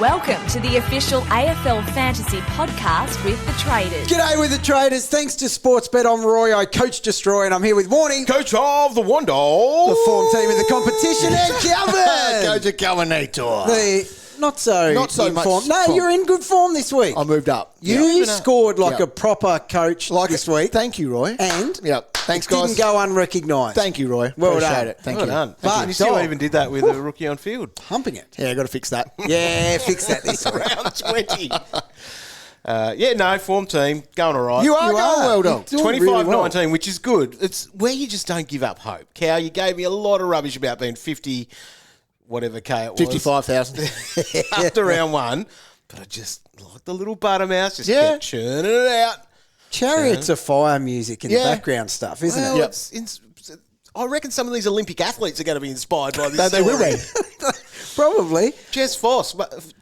Welcome to the official AFL Fantasy podcast with the Traders. G'day with the Traders. Thanks to Sportsbet, I'm Roy. I coach Destroy, and I'm here with Warnie, coach of the Wandle, the form team of the competition, and Calvin, coach of Calvinator. The not so much form. No, form. You're in good form this week. I moved up. You scored like a proper coach this week. Thank you, Roy. And thanks, guys. Didn't go unrecognised. Thank you, Roy. Well Appreciate done. it. Thank well you. done. But you still even did that with a rookie on field. Humping it. Yeah, got to fix that. Yeah, fix that this week. Round 20. Form team, going all right. You are going well, dog. 25-19, which is good. It's where you just don't give up hope. Cow, you gave me a lot of rubbish about being 50, whatever K it was. 55,000. After round one. But I just, like the little buttermouse, just kept churning it out. Chariots of fire music in the background stuff, isn't Well, it? I reckon some of these Olympic athletes are going to be inspired by this. They will be. Probably. Jess Fox must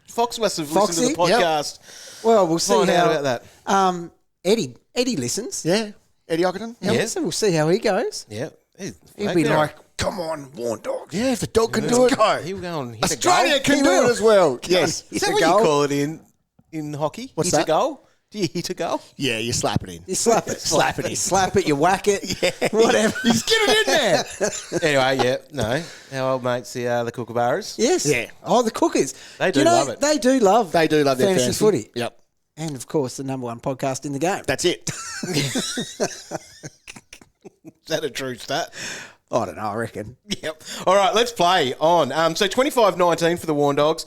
have listened to the podcast. Well, we'll see Find out about that. Eddie listens. Yeah. Eddie Ockerton. Yeah. So we'll see how he goes. Yeah. He'll be like, come on, Warn Dog. Yeah, if the dog can do it. Go. He'll go and hit Australia a can do it as well. Yes. Is that what you call it in hockey? What's hit that? a goal? Do you hit a goal? Yeah, you slap it in. You slap it. Slap it in. You slap it, you whack it. Yeah. Whatever. You just get it in there. Anyway, our old mates, the Kookaburras. Yes. Yeah. Oh, the Cookers. They do love it. They do love They do love their fantasy footy. Yep. And, of course, the number one podcast in the game. That's it. Is that a true stat? I don't know, I reckon. Yep. All right, let's play on. So 25-19 for the Warn Dogs.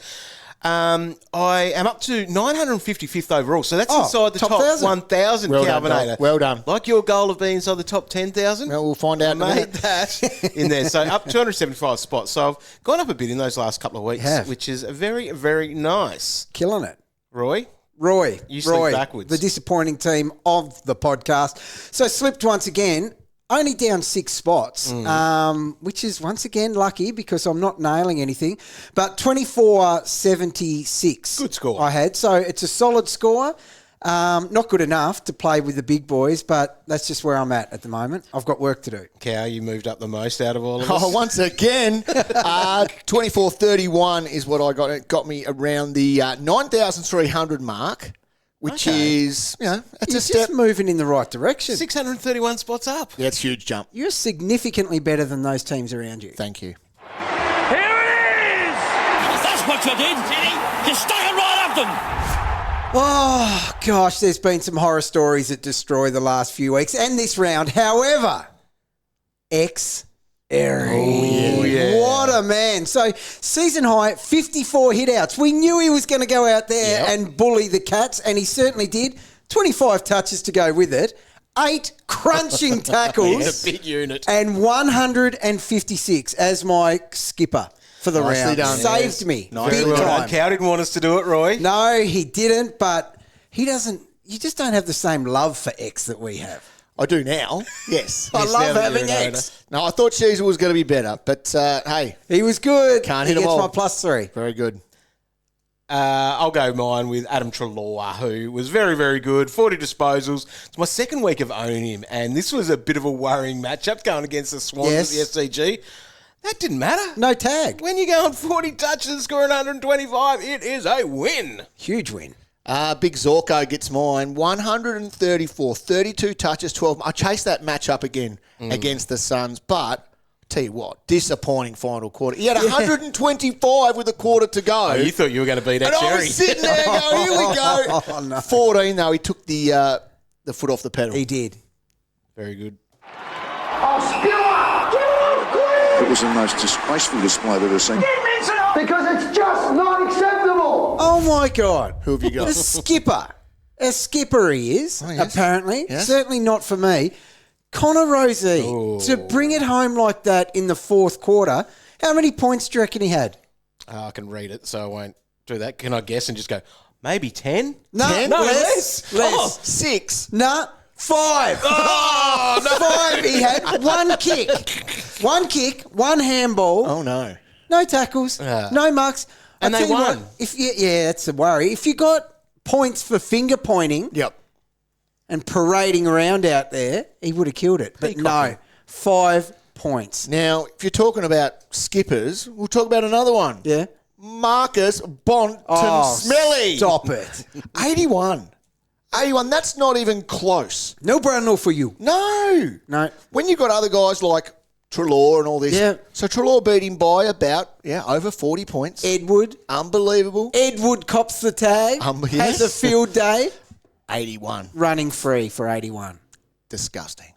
I am up to 955th overall, so that's inside the top 1,000, well Calvinator. done, well done. Like your goal of being inside the top 10,000? Well, we'll find out. I made that in there. So up 275 spots. So I've gone up a bit in those last couple of weeks, which is very, very nice. Killing it. Roy, you slip backwards. The disappointing team of the podcast. So slipped once again. Only down 6 spots, which is once again lucky because I'm not nailing anything. But 24-76. Good score. I had. So it's a solid score. Not good enough to play with the big boys, but that's just where I'm at the moment. I've got work to do. Cow, you moved up the most out of all of us. Oh, once again, 24-31 is what I got. It got me around the 9,300 mark. Which is, it's a step. Just moving in the right direction. 631 spots up. Yeah, it's a huge jump. You're significantly better than those teams around you. Thank you. Here it is! That's what you did, you stuck it right up them. Oh, gosh, there's been some horror stories that destroy the last few weeks and this round. However, Xerri. Oh, yeah. What a man. So, season high, 54 hitouts. We knew he was going to go out there and bully the Cats, and he certainly did. 25 touches to go with it. 8 crunching tackles. It's a big unit. And 156 as my skipper for the Nicely round. done. Saved me. Very Big well time. done. Cow didn't want us to do it, Roy. No, he didn't, but he doesn't. You just don't have the same love for X that we have. I do now. Yes. I Yes, love now that having you're an X. No, I thought Caesar was going to be better, but hey, He was good. Can't he hit 'em gets all. my +3. very good. I'll go mine with Adam Treloar, who was very, very good. 40 disposals. It's my second week of owning him, and this was a bit of a worrying matchup going against the Swans at the SCG. That didn't matter. No tag. When you go on 40 touches and scoring 125, it is a win. Huge win. Big Zorko gets mine. 134, 32 touches, 12. I chased that match up again against the Suns, but tell you what, disappointing final quarter. He had 125 with a quarter to go. Oh, you thought you were going to beat that and I Xerri. was sitting there going, here we go. Oh, no. 14, though. He took the foot off the pedal. He did. Very good. It was the most disgraceful display I've ever seen. Because it's just not acceptable. Oh, my God. Who have you got? The skipper. A skipper he is, apparently. Yes. Certainly not for me. Connor Rosie, to bring it home like that in the fourth quarter, how many points do you reckon he had? I can read it, so I won't do that. Can I guess and just go, maybe 10? No, 10? no, Less. less. Oh, 6. Nah, 5. Oh, no. 5. He had 1 kick. 1 kick, 1 handball. Oh, no. No tackles, no marks. And I'll they tell you won. what, that's the worry. If you got points for finger pointing Yep. and parading around out there, he would have killed it. But no, 5 points. Now, if you're talking about skippers, we'll talk about another one. Yeah. Marcus Bontempelli. Stop it. 81. 81. That's not even close. No Brownell for you. No. No. When you've got other guys like Treloar and all this. Yeah. So Treloar beat him by about, over 40 points. Edward. Unbelievable. Edward cops the tag. Yes. Has a field day. 81. Running free for 81. Disgusting.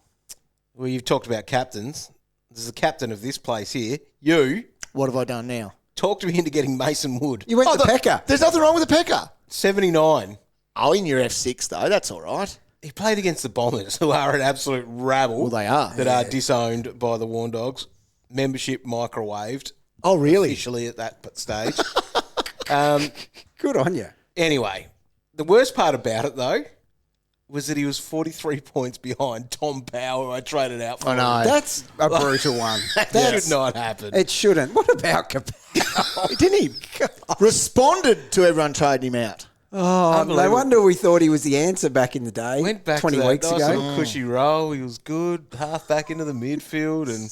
Well, you've talked about captains. There's the captain of this place here. You. What have I done now? Talked me into getting Mason Wood. You went to Pecker. There's nothing wrong with the Pecker. 79. Oh, in your F6, though. That's all right. He played against the Bombers, who are an absolute rabble. Well, they are. That are disowned by the Warn Dogs. Membership microwaved. Oh, really? Officially at that stage. Good on you. Anyway, the worst part about it, though, was that he was 43 points behind Tom Power, who I traded out for. I know. That's a brutal one. That should not happen. It shouldn't. What about Capel? Didn't he? Responded to everyone trading him out. Oh, no wonder we thought he was the answer back in the day. Went back 20 to that weeks nice ago. little cushy roll. He was good. Half back into the midfield and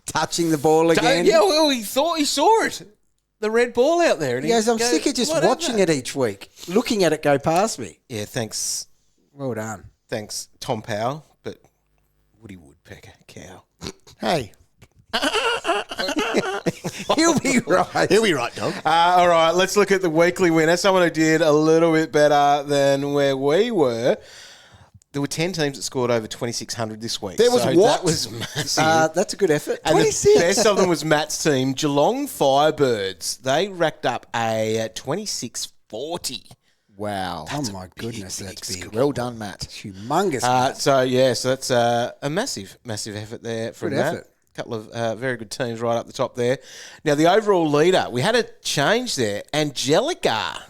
Touching the ball again. Yeah, well, he thought he saw it. The red ball out there. And He goes, I'm sick of just watching it each week, looking at it go past me. Yeah, thanks. Well done. Thanks, Tom Powell. But Woody Woodpecker, cow. Hey. He'll be right. He'll be right, dog. All right, let's look at the weekly winner. Someone who did a little bit better than where we were. There were 10 teams that scored over 2,600 this week. There was what? That was massive. That's a good effort. And 26. the best of them was Matt's team, Geelong Firebirds. They racked up a 2640. Wow. Oh, my goodness, that's big. Well done, Matt. Humongous. So that's a massive effort there from Good Matt. effort. A couple of very good teams right up the top there. Now, the overall leader, we had a change there. Angelica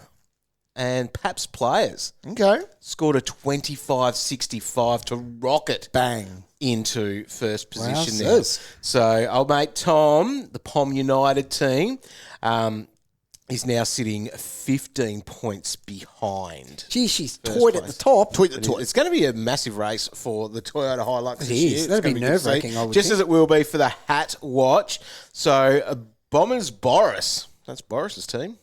and Paps Players Okay. scored a 25-65 to rocket Bang. into first position Wowzers. there. So, old mate Tom, the Pom United team, is now sitting 15 points behind. Gee, she's toyed at the top. It's going to be a massive race for the Toyota Hilux this It year. is. It's That'd gonna be good to see. nerve-wracking, I would Just think. as it will be for the Hat Watch. So, Bombers Boris, that's Boris's team.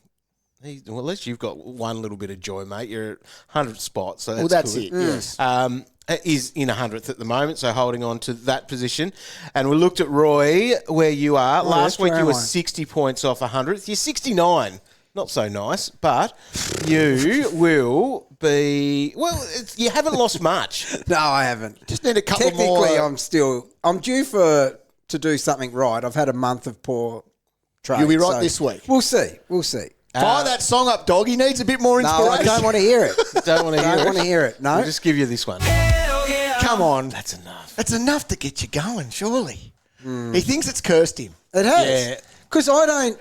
Well, at least you've got one little bit of joy, mate. You're at 100th spot, so that's it, good. yes. Is in 100th at the moment, so holding on to that position. And we looked at Roy, where you are. Last that's week where you were am I? 60 points off 100th. You're 69. Not so nice, but you will be... Well, you haven't lost much. No, I haven't. Just need a couple more. Technically, I'm due to do something right. I've had a month of poor trade. You'll be right this week. We'll see. We'll see. Fire that song up, dog. He needs a bit more No, inspiration. I don't want to hear it. Don't want to hear it. Don't want to hear it. No. We'll just give you this one. Come on. That's enough. That's enough to get you going, surely. He thinks it's cursed him. It has. Yeah. Because I don't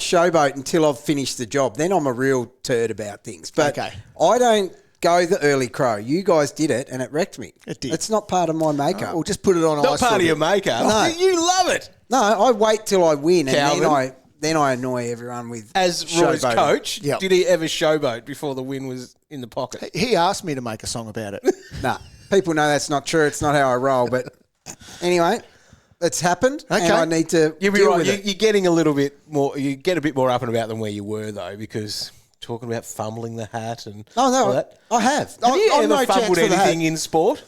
showboat until I've finished the job. Then I'm a real turd about things. But Okay. I don't go the early crow. You guys did it, and it wrecked me. It did. It's not part of my makeup. We'll just put it on Not ice. for part a of your bit. makeup. No. You love it. No, I wait till I win, Calvin? and then I annoy everyone with As Roy's showboating. coach, Yep. did he ever showboat before the win was in the pocket? He asked me to make a song about it. Nah, people know that's not true. It's not how I roll. But anyway, it's happened, Okay. and I need to You'll be deal right. with it. You're getting a little bit more. You get a bit more up and about than where you were, though, because talking about fumbling the hat and Oh no, all that. I have. Have you I'm ever no chance fumbled for the hat. anything in sport?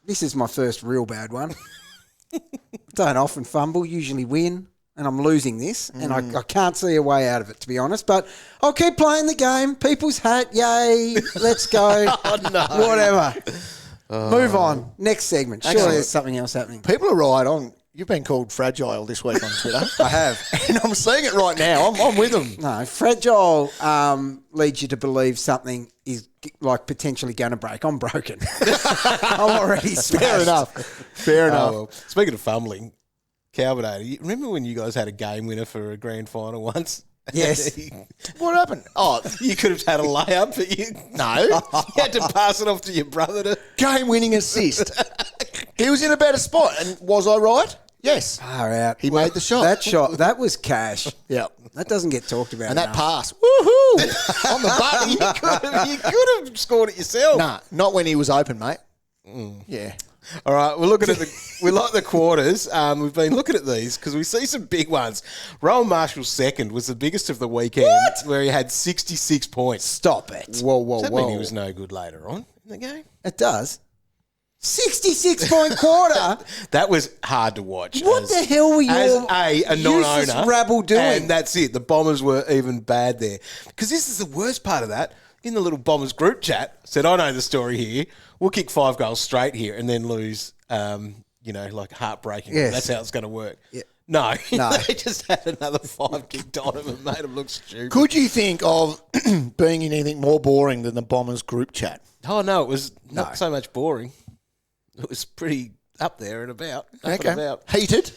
This is my first real bad one. Don't often fumble, usually win, and I'm losing this, and I can't see a way out of it, to be honest. But I'll keep playing the game. People's hat, yay, let's go. Whatever. Move on. Next segment. Surely Excellent. there's something else happening. People are right on. You've been called fragile this week on Twitter. I have. And I'm seeing it right now. I'm with them. No, fragile leads you to believe something is like potentially going to break. I'm broken. I'm already smashed. Fair enough. Fair enough. Well, speaking of fumbling, Calvinator, you remember when you guys had a game winner for a grand final once? Yes. What happened? Oh, You could have had a layup, but you had to pass it off to your brother to. game-winning assist. He was in a better spot. And was I right? Yes. Far out. He made the shot. That was cash. Yeah. That doesn't get talked about And that enough. pass. Woohoo! On the button. You could have scored it yourself. Nah, not when he was open, mate. Yeah. All right, we're looking at we like the quarters. We've been looking at these because we see some big ones. Rowan Marshall's second was the biggest of the weekend, where he had 66 points. Stop it. Whoa. Does that mean he was no good later on in the game? It does. 66-point quarter. That was hard to watch. What the hell were you as a non-owner useless rabble doing? And that's it. The Bombers were even bad there. Because this is the worst part of that. In the little Bombers group chat, said, I know the story here. We'll kick 5 goals straight here and then lose, like heartbreaking. Yes. That's how it's going to work. Yeah. No. No. They just had another 5 kicked on them and made them look stupid. Could you think of being in anything more boring than the Bombers group chat? Oh, no, it was not so much boring. It was pretty up there and about. Up and about. Heated?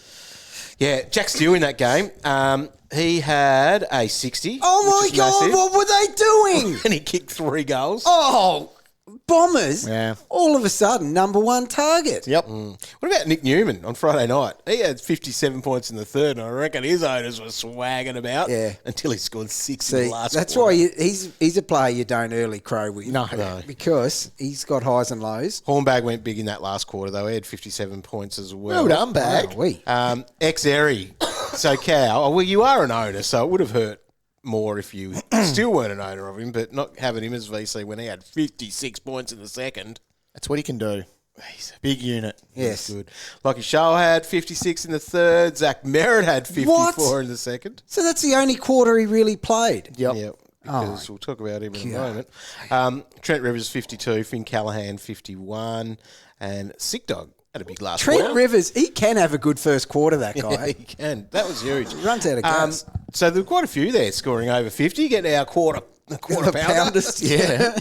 Yeah, Jack Stewart in that game. He had a 60. Oh, my God. Massive. What were they doing? And he kicked 3 goals. Oh, Bombers. Yeah. All of a sudden, number one target. Yep. What about Nic Newman on Friday night? He had 57 points in the third, and I reckon his owners were swagging about until he scored 6 in the last that's quarter. why he's a player you don't early crow with. No. Because he's got highs and lows. Hornbag went big in that last quarter, though. He had 57 points as well. Well done, Bag. Xerri. So, Cal, well, you are an owner, so it would have hurt more if you still weren't an owner of him, but not having him as VC when he had 56 points in the second. That's what he can do. He's a big unit. Yes. Good. Lucky Show had 56 in the third. Zach Merritt had 54 in the second. So that's the only quarter he really played. Yep. Yeah, because we'll talk about him in a moment. Trent Rivers 52, Finn Callahan 51, and Sick Dog had a big last quarter. Trent Rivers, he can have a good first quarter, that guy. Yeah, he can. That was huge. Runs out of gas. So there were quite a few there scoring over 50, getting our quarter pounder. Pounders, yeah.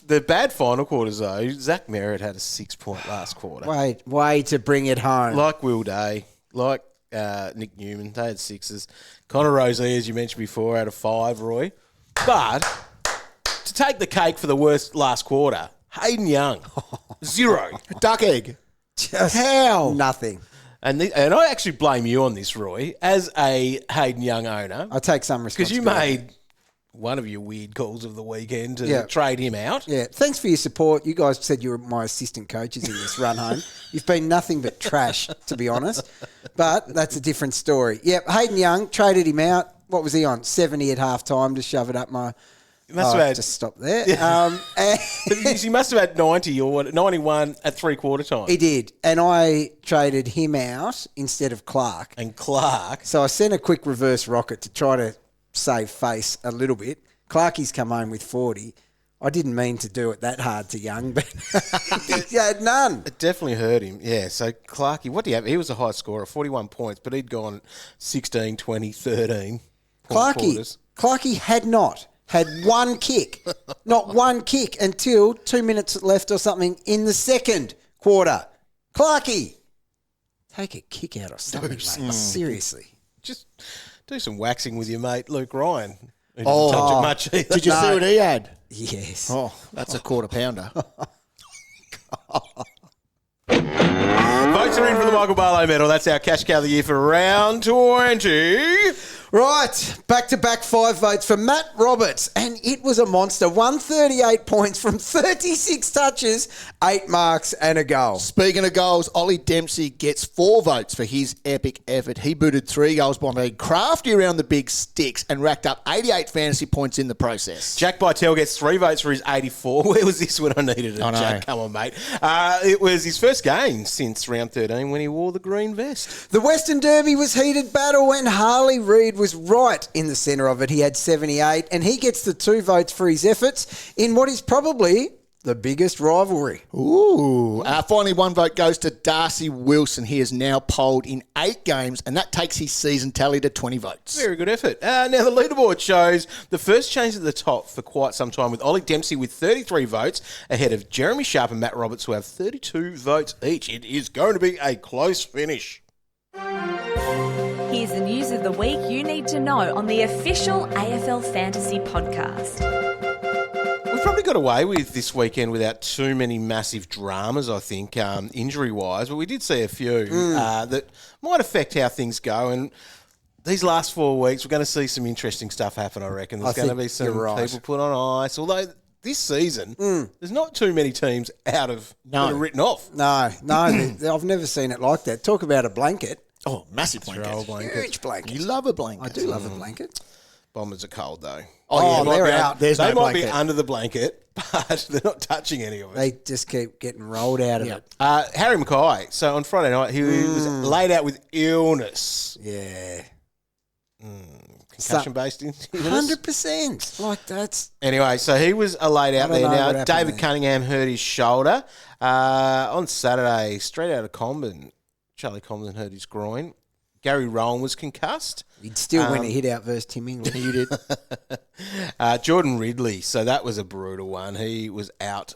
The bad final quarters, though, Zach Merritt had a 6-point last quarter. Way to bring it home. Like Will Day, like Nic Newman, they had 6s. Connor Rosey, as you mentioned before, had a 5, Roy. But to take the cake for the worst last quarter, Hayden Young, 0. Duck egg. Just How? nothing. And I actually blame you on this, Roy, as a Hayden Young owner. I take some Because you responsibility. made one of your weird calls of the weekend to trade him out. Yeah, thanks for your support. You guys said you were my assistant coaches in this run home. You've been nothing but trash, to be honest. But that's a different story. Yep, Hayden Young, traded him out. What was he on? 70 at half-time to shove it up my... just stop there. He must have had 90 or 91 at three-quarter time. He did. And I traded him out instead of Clark. And Clark... So I sent a quick reverse rocket to try to save face a little bit. Clarkie's come home with 40. I didn't mean to do it that hard to Young, but he had none. It definitely hurt him. Yeah, so Clarkie, what do you have? He was a high scorer, 41 points, but he'd gone 16, 20, 13. Clarkie had not had one kick, not one kick until 2 minutes left or something in the second quarter. Clarkie, take a kick out or something, mate. Seriously. Just do some waxing with your mate, Luke Ryan. He didn't touch it much either. Did you see what he had? Yes. Oh, that's a quarter pounder. Votes are in for the Michael Barlow Medal. That's our cash cow of the year for round 20. Right, back-to-back 5 votes for Matt Roberts, and it was a monster. 138 points from 36 touches, 8 marks and a goal. Speaking of goals, Ollie Dempsey gets 4 votes for his epic effort. He booted 3 goals by being crafty around the big sticks and racked up 88 fantasy points in the process. Jack Bytel gets 3 votes for his 84. Where was this when I needed it, I know. Jack? Come on, mate. It was his first game since round 13 when he wore the green vest. The Western Derby was heated battle when Harley Reid was right in the centre of it. He had 78, and he gets the 2 votes for his efforts in what is probably the biggest rivalry. Ooh. Finally, 1 vote goes to Darcy Wilson. He is now polled in 8 games, and that takes his season tally to 20 votes. Very good effort. Now, the leaderboard shows the first change at the top for quite some time with Ollie Dempsey with 33 votes ahead of Jeremy Sharp and Matt Roberts who have 32 votes each. It is going to be a close finish. Here's the news of the week you need to know on the official AFL Fantasy podcast. We've probably got away with this weekend without too many massive dramas, I think, injury-wise, but we did see a few that might affect how things go. And these last 4 weeks, we're going to see some interesting stuff happen, I reckon. There's going to be some people put on ice, although this season, there's not too many teams out of that are written off. No, I've never seen it like that. Talk about a blanket. Oh, massive blanket. Huge blanket. You love a blanket. I do love a blanket. Bombers are cold, though. Oh, they're out. There's They no might be blanket. under the blanket, but they're not touching any of it. They just keep getting rolled out of it. Harry Mackay. So on Friday night, he was laid out with illness. Yeah. Concussion-based illness. 100%. Like, that's... Anyway, so he was laid out I don't there know now. what happened David there. Cunningham hurt his shoulder. On Saturday, straight out of Comben, Charlie Comben hurt his groin. Gary Rowan was concussed. He'd still win a hit out versus Tim England. You did. Jordan Ridley, so that was a brutal one. He was out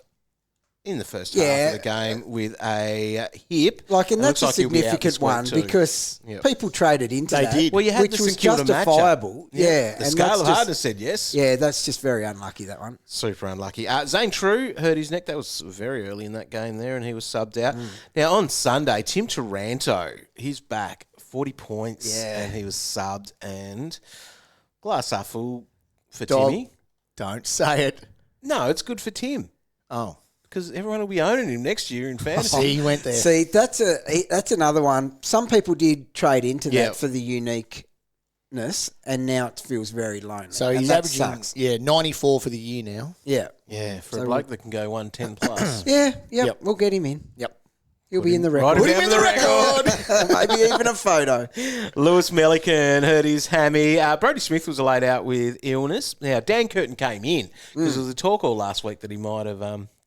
in the first half of the game with a hip. Like, and It that's looks a like he'll be out this significant week one too. because Yep. people traded into They that, did. Well, you had which the was St Kilda matchup. justifiable. Yeah. The and scale that's of just- hardness said yes. Yeah, that's just very unlucky, that one. Super unlucky. Zane True hurt his neck. That was very early in that game there, and he was subbed out. Now, on Sunday, Tim Taranto, he's back, 40 points, and he was subbed, and glass half full for Dog. Timmy. Don't say it. No, it's good for Tim, Oh. because everyone will be owning him next year in fantasy. See, he went there. See, that's another one. Some people did trade into Yeah. that for the uniqueness, and now it feels very lonely. So and he's that averaging, sucks. 94 for the year now. Yeah. Yeah, for So a bloke that can go 110 plus. Yeah, Yep. we'll get him in. Yep. He'll be in the Write record. him down for the record. Maybe even a photo. Lewis Melican hurt his hammy. Brodie Smith was laid out with illness. Now, Dan Curtin came in because there was a talk all last week that he might have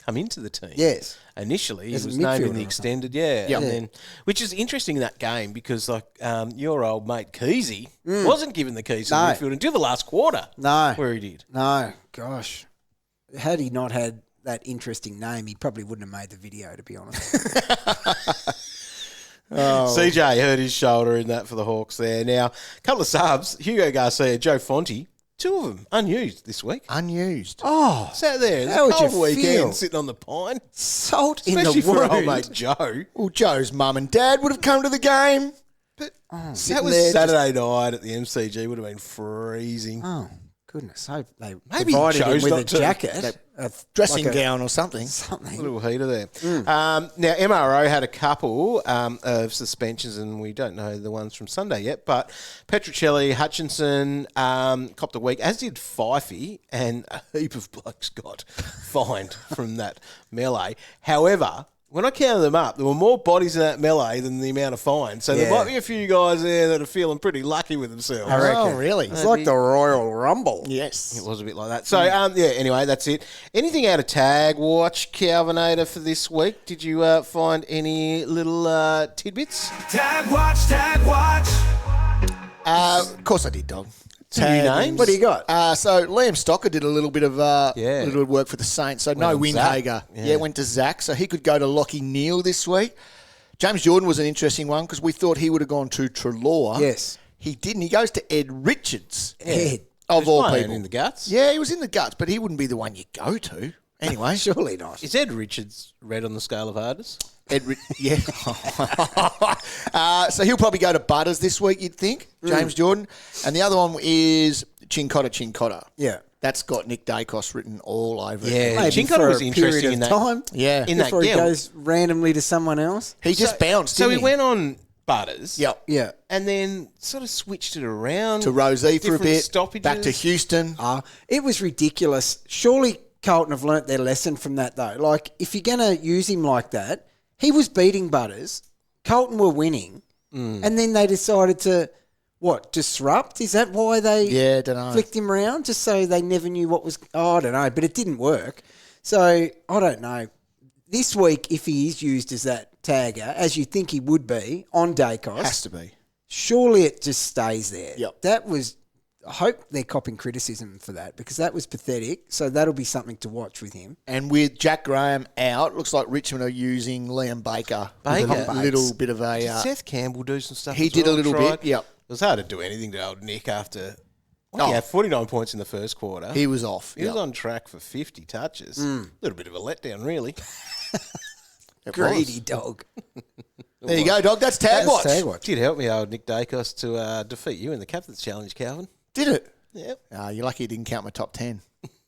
come into the team. Yes. Initially, he As a was named in midfielder the or extended, and then, which is interesting in that game because, like, your old mate Keezy wasn't given the keys to the No. midfield until the last quarter. No. Where he did. No, gosh. Had he not had that interesting name, he probably wouldn't have made the video, to be honest. CJ hurt his shoulder in that for the Hawks there. Now, a couple of subs, Hugo Garcia, Joe Fonte, two of them unused this week. Unused. Oh, Sat there. How would It's a cold you weekend feel? sitting on the pine. salt Especially in the for old wound. mate Joe. Well, Joe's mum and dad would have come to the game. But that Sitting was there Saturday night at the MCG. Would have been freezing. Oh, goodness. Hope they Maybe provided him chose with not a to. jacket. Dressing like a- gown or something. Something. A little heater there. Now, MRO had a couple of suspensions, and we don't know the ones from Sunday yet, but Petruccelli, Hutchinson copped a week, as did Fifey, and a heap of blokes got fined from that melee. However, when I counted them up, there were more bodies in that melee than the amount of fines. So there Yeah. might be a few guys there that are feeling pretty lucky with themselves. I reckon. Oh, really? It's like the Royal Rumble. Yes. It was a bit like that. So, anyway, that's it. Anything out of Tag Watch, Calvinator, for this week? Did you find any little tidbits? Tag watch. Of course I did, dog. New names? What do you got? So Liam Stocker did a little bit of Yeah. little work for the Saints. So no on Zach. Windhager. Yeah. Yeah, went to Zach. So he could go to Lockie Neal this week. James Jordan was an interesting one because we thought he would have gone to Treloar. Yes. He didn't. He goes to Ed Richards. Ed. Of Who's all playing people. in the guts? Yeah, he was in the guts, but he wouldn't be the one you go to. Anyway. Surely not. Is Ed Richards red on the scale of hardness? Yeah. So he'll probably go to Butters this week, you'd think, James Jordan. And the other one is Chincotta. Yeah. That's got Nick Daicos written all over it. Yeah, Maybe Chincotta for was a interesting period in of that. time. Yeah. In that Before he game. goes randomly to someone else. He just bounced, So didn't he went on Butters. Yep. Yeah. And then sort of switched it around. To Rosie for a Different bit, stoppages. back to Houston. It was ridiculous. Surely Carlton have learnt their lesson from that, though. Like, if you're going to use him like that, he was beating Butters. Carlton were winning. And then they decided to, disrupt? Is that why they Yeah, dunno. flicked him around? Just so they never knew what was... Oh, I don't know. But it didn't work. So, I don't know. This week, if he is used as that tagger, as you think he would be, on Daicos... Has to be. Surely it just stays there. Yep. That was... I hope they're copping criticism for that because that was pathetic. So that'll be something to watch with him. And with Jack Graham out, looks like Richmond are using Liam Baker. Baker? With a little bit of a... Did Seth Campbell do some stuff? he as did a well, little tried? bit, yep. It was hard to do anything to old Nick after... Oh. He had 49 points in the first quarter. He was off. He was yep. on track for 50 touches. A little bit of a letdown, really. It Greedy was. dog. There you go, dog. That's Tag Watch. Tag Watch. Did help me, old Nick Daicos, to defeat you in the Captain's Challenge, Calvin. Did it? Yep. You're lucky you didn't count my top 10.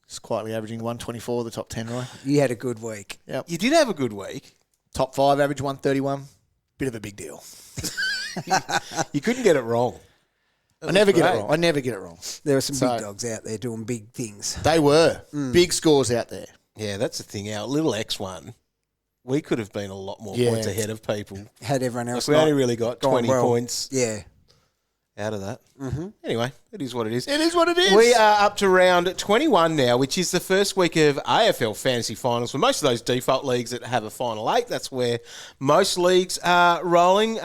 It's quietly averaging 124, the top 10, right? You had a good week. Yep. You did have a good week. Top 5 average 131. Bit of a big deal. You couldn't get it wrong. I never get it wrong. There were some big dogs out there doing big things. They were. Big scores out there. Yeah, that's the thing. Our little X1, we could have been a lot more points ahead of people. Had everyone else. We only really got 20 well. points Yeah. out of that. Mm-hmm. Anyway, it is what it is. It is what it is. We are up to round 21 now, which is the first week of AFL Fantasy Finals. For most of those default leagues that have a final 8, that's where most leagues are rolling.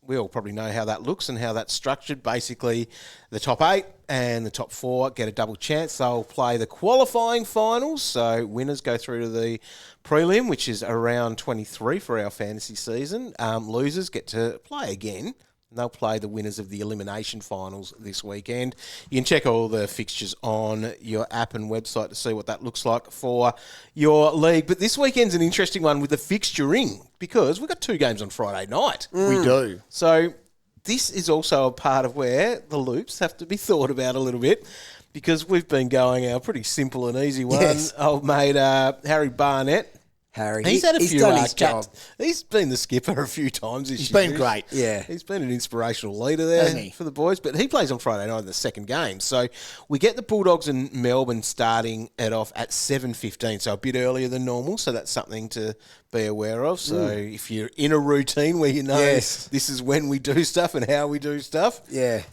We all probably know how that looks and how that's structured. Basically, the top 8 and the top 4 get a double chance. They'll play the qualifying finals, so winners go through to the prelim, which is around 23 for our fantasy season. Losers get to play again. And they'll play the winners of the elimination finals this weekend. You can check all the fixtures on your app and website to see what that looks like for your league. But this weekend's an interesting one with the fixturing because we've got 2 games on Friday night. We do. So this is also a part of where the loops have to be thought about a little bit because we've been going our pretty simple and easy one. Yes. Old mate Harry Barnett. Harry. He's had a he's few done his caps. job. He's been the skipper a few times this He's year. been great. Yeah. He's been an inspirational leader there Hasn't he? for the boys. But he plays on Friday night in the second game. So we get the Bulldogs and Melbourne starting it off at 7:15, so a bit earlier than normal. So that's something to be aware of. So if you're in a routine where you know this is when we do stuff and how we do stuff,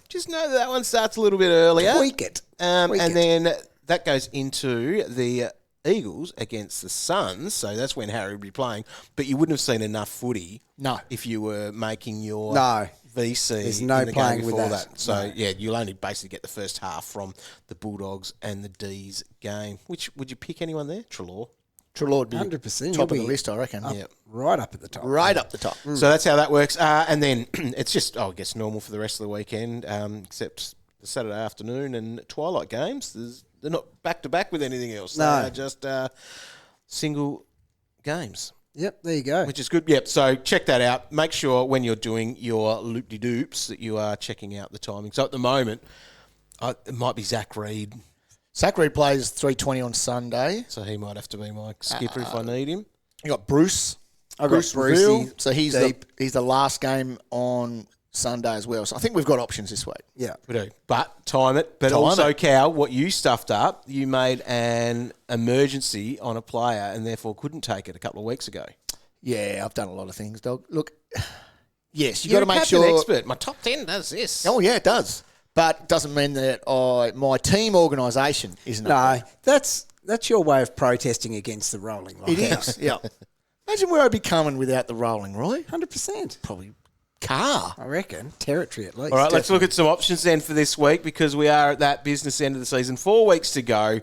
just know that one starts a little bit earlier. Tweak it. Then that goes into the Eagles against the Suns, so that's when Harry would be playing. But you wouldn't have seen enough footy if you were making your VC. There's no in the playing game with before that. So, you'll only basically get the first half from the Bulldogs and the D's game. Which would you pick anyone there? Treloar would be 100%. top of the list, I reckon. Right up at the top. Right up the top. So that's how that works. And then it's just, I guess, normal for the rest of the weekend, except the Saturday afternoon and twilight games. They're not back-to-back with anything else. No. They're just single games. Yep, there you go. Which is good. Yep, so check that out. Make sure when you're doing your loop-de-doops that you are checking out the timing. So at the moment, it might be Zach Reid. Zach Reid plays 3:20 on Sunday. So he might have to be my skipper if I need him. You got Bruce. I've got Brucey. Reveal. So he's the last game on Sunday as well. So I think we've got options this week. Yeah. We do. But time it. But also, Cal, what you stuffed up, you made an emergency on a player and therefore couldn't take it a couple of weeks ago. Yeah, I've done a lot of things, dog. Look, yes, You're got to make captain sure. expert. My top 10 does this. Oh, yeah, it does. But it doesn't mean that my team organisation isn't. No, that's your way of protesting against the rolling lockout. It is, yeah. Imagine where I'd be coming without the rolling, Roy. 100%. Probably car. I reckon. Territory at least. All right, let's look at some options then for this week because we are at that business end of the season. 4 weeks to go.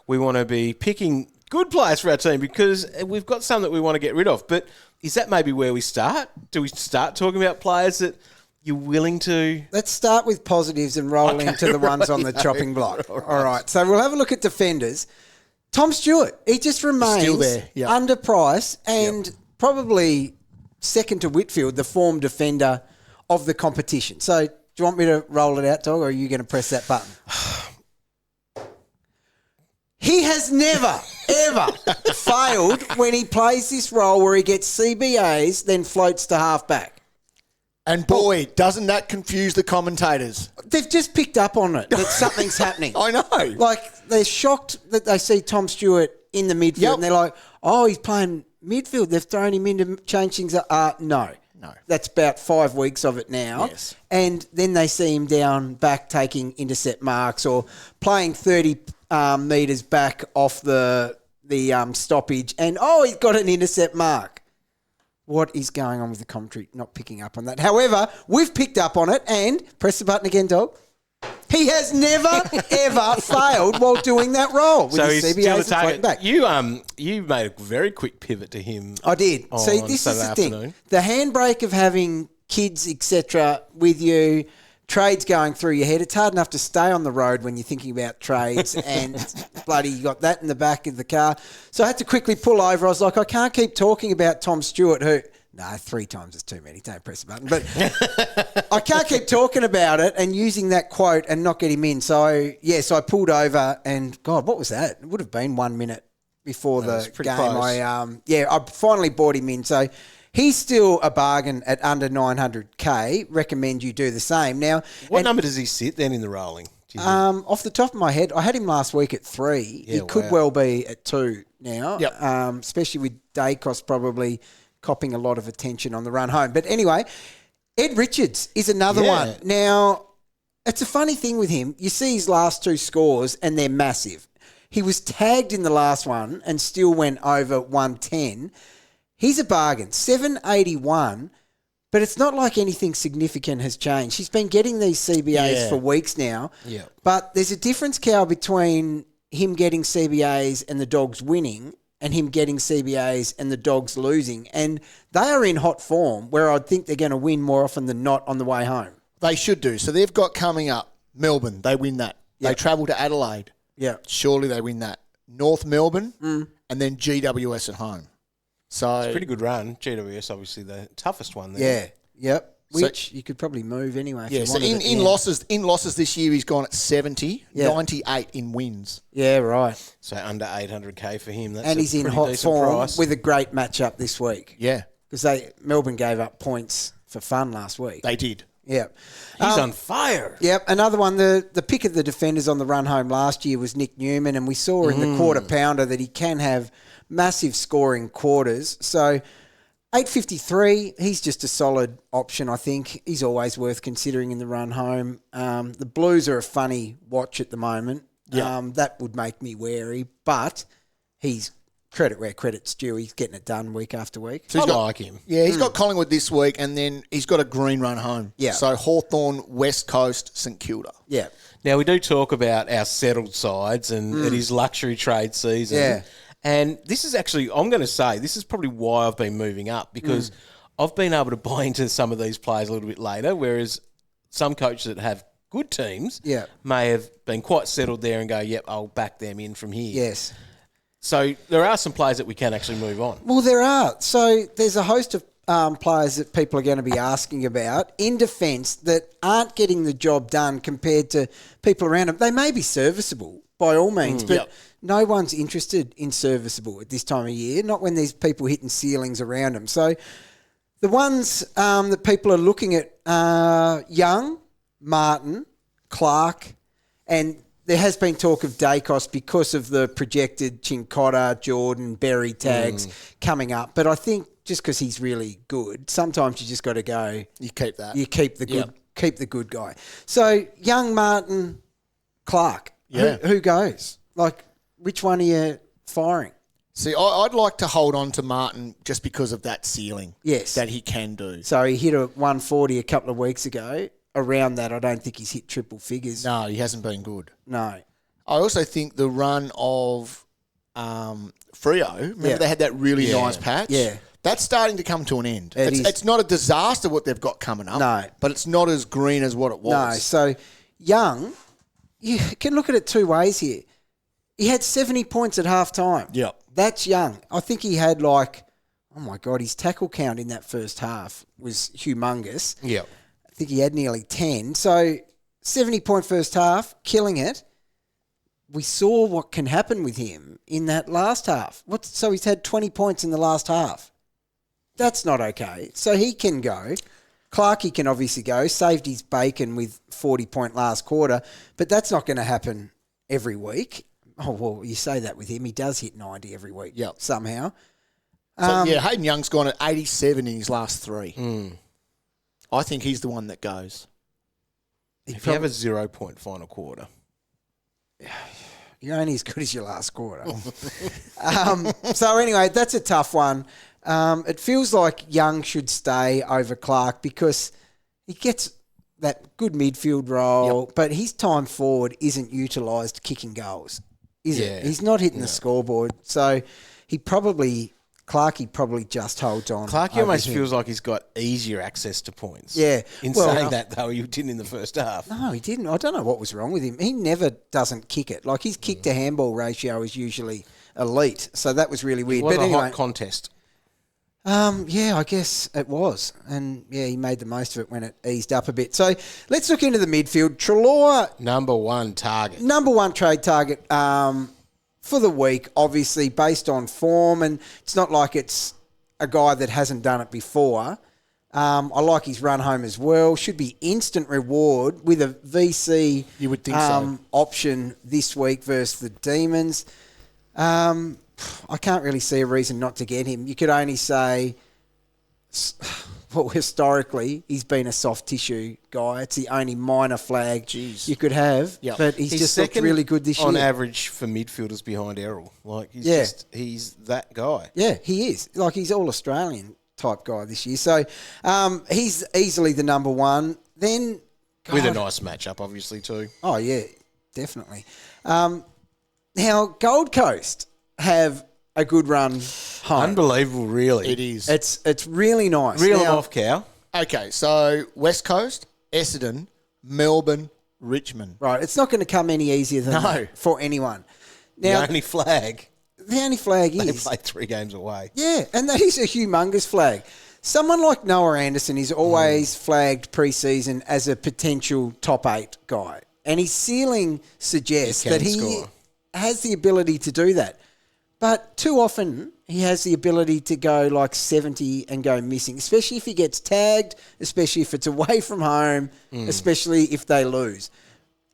We want to be picking good players for our team because we've got some that we want to get rid of. But is that maybe where we start? Do we start talking about players that you're willing to... Let's start with positives and roll into the ones on the chopping block. All right. So we'll have a look at defenders. Tom Stewart, he just remains Still there. Yep. underpriced and probably second to Whitfield, the form defender of the competition. So do you want me to roll it out, Dog, or are you going to press that button? He has never, ever failed when he plays this role where he gets CBAs, then floats to halfback. And boy, doesn't that confuse the commentators? They've just picked up on it, that something's happening. I know. Like, they're shocked that they see Tom Stewart in the midfield and they're like, oh, he's playing midfield. They've thrown him in to change things up. No. That's about 5 weeks of it now. Yes. And then they see him down back taking intercept marks or playing 30 metres back off the stoppage and, oh, he's got an intercept mark. What is going on with the commentary not picking up on that? However, we've picked up on it and press the button again, Dog. He has never, ever failed while doing that role. With So his he's still the CBAs and floating target. back. You made a very quick pivot to him. I did. See, on this is the Saturday thing. afternoon. The handbrake of having kids, etc., with you, trades going through your head. It's hard enough to stay on the road when you're thinking about trades and bloody you got that in the back of the car. So I had to quickly pull over. I was like, I can't keep talking about Tom Stewart, who No, 3 times is too many. Don't press the button. But I can't keep talking about it and using that quote and not get him in. So, yes, I pulled over and, God, what was that? It would have been 1 minute before the game. Close. I finally brought him in. So he's still a bargain at under 900K. Recommend you do the same. Now, what number does he sit then in the rolling? Off the top of my head, I had him last week at 3. Yeah, he could well be at 2 now, especially with Daicos probably copping a lot of attention on the run home. But anyway, Ed Richards is another one. Now, it's a funny thing with him. You see his last 2 scores and they're massive. He was tagged in the last one and still went over 110. He's a bargain, 781, but it's not like anything significant has changed. He's been getting these CBAs for weeks now. Yeah. But there's a difference, Cal, between him getting CBAs and the Dogs winning and him getting CBAs and the Dogs losing. And they are in hot form where I'd think they're going to win more often than not on the way home. They should do. So they've got coming up Melbourne. They win that. Yep. They travel to Adelaide. Yeah. Surely they win that. North Melbourne and then GWS at home. So Pretty good run. GWS, obviously, the toughest one there. Yeah. Yep. Which you could probably move anyway. If you so wanted in losses this year, he's gone at 70, 98 in wins. Yeah, right. So under 800K for him. That's And he's in hot form price. with a great matchup this week. Yeah. Because Melbourne gave up points for fun last week. They did. Yeah. He's on fire. Yep. Another one, the pick of the defenders on the run home last year was Nic Newman, and we saw in the quarter pounder that he can have massive scoring quarters. So 853, he's just a solid option, I think. He's always worth considering in the run home. The Blues are a funny watch at the moment. That would make me wary, but he's credit where credit's due. He's getting it done week after week. So I like him. Yeah, he's got Collingwood this week, and then he's got a green run home. Yeah. So Hawthorn, West Coast, St Kilda. Yeah. Now, we do talk about our settled sides and it is luxury trade season. Yeah. And this is actually, I'm going to say, this is probably why I've been moving up, because I've been able to buy into some of these players a little bit later, whereas some coaches that have good teams may have been quite settled there and go, yep, I'll back them in from here. Yes. So there are some players that we can actually move on. Well, there are. So there's a host of players that people are going to be asking about in defence that aren't getting the job done compared to people around them. They may be serviceable by all means, but no one's interested in serviceable at this time of year, not when there's people hitting ceilings around them. So the ones that people are looking at are Young, Martin, Clark, and there has been talk of Daicos because of the projected Chincotta, Jordan, Berry tags coming up. But I think just because he's really good, sometimes you just got to go. You keep that. You keep the good. Keep the good guy. So Young, Martin, Clark. Yeah. Who goes? Like, which one are you firing? See, I'd like to hold on to Martin just because of that ceiling. Yes. That he can do. So he hit a 140 a couple of weeks ago. Around that, I don't think he's hit triple figures. No, he hasn't been good. No. I also think the run of Freo, remember they had that really nice patch? Yeah. That's starting to come to an end. It is. It's not a disaster what they've got coming up. No. But it's not as green as what it was. No. So Young, you can look at it two ways here. He had 70 points at halftime. Yep. That's Young. I think he had oh my God, his tackle count in that first half was humongous. Yep. I think he had nearly 10. So 70-point first half, killing it. We saw what can happen with him in that last half. So he's had 20 points in the last half. That's not okay. So he can go. Clarkey can obviously go. Saved his bacon with 40-point last quarter. But that's not going to happen every week. Oh, well, you say that with him. He does hit 90 every week somehow. So, Hayden Young's gone at 87 in his last 3. I think he's the one that goes. If you have a 0-point final quarter. You're only as good as your last quarter. So anyway, that's a tough one. It feels like Young should stay over Clark because he gets that good midfield role, but his time forward isn't utilised kicking goals, is it? He's not hitting the scoreboard. So Clarkey probably just holds on. Clarkey almost feels like he's got easier access to points. Yeah. In saying that, though, he didn't in the first half. No, he didn't. I don't know what was wrong with him. He never doesn't kick it. Like, his kick to handball ratio is usually elite. So that was really weird. It was but a anyway, hot contest. Yeah, I guess it was. And, yeah, he made the most of it when it eased up a bit. So let's look into the midfield. Treloar, Number one target. number one trade target for the week, obviously, based on form. And it's not like it's a guy that hasn't done it before. I like his run home as well. Should be instant reward with a VC You would think so. option this week versus the Demons. I can't really see a reason not to get him. You could only say, well, historically, he's been a soft tissue guy. It's the only minor flag you could have. Yep. But he's just looked second really good this year. on average for midfielders behind Errol. Like, he's that guy. Yeah, he is. Like, he's all-Australian type guy this year. So he's easily the number one. Then, With a God, nice matchup, obviously, too. Oh, yeah, definitely. Now, Gold Coast have a good run home. Unbelievable, really. It is. It's really nice. Reel him Now, off, Cow. Okay, so West Coast, Essendon, Melbourne, Richmond. Right, it's not going to come any easier than that for anyone. Now, The only flag. the only flag They is... play 3 games away. Yeah, and that is a humongous flag. Someone like Noah Anderson is always flagged pre-season as a potential top 8 guy. And his ceiling suggests He can that he score. has the ability to do that. But too often, he has the ability to go like 70 and go missing, especially if he gets tagged, especially if it's away from home, especially if they lose.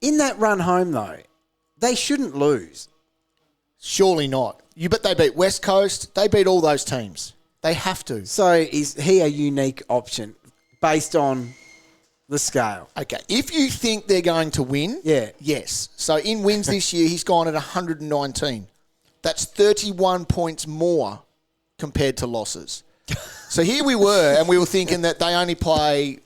In that run home, though, they shouldn't lose. Surely not. But they beat West Coast. They beat all those teams. They have to. So is he a unique option based on the scale? Okay, if you think they're going to win, yes. So in wins this year, he's gone at 119. That's 31 points more compared to losses. So here we were, and we were thinking that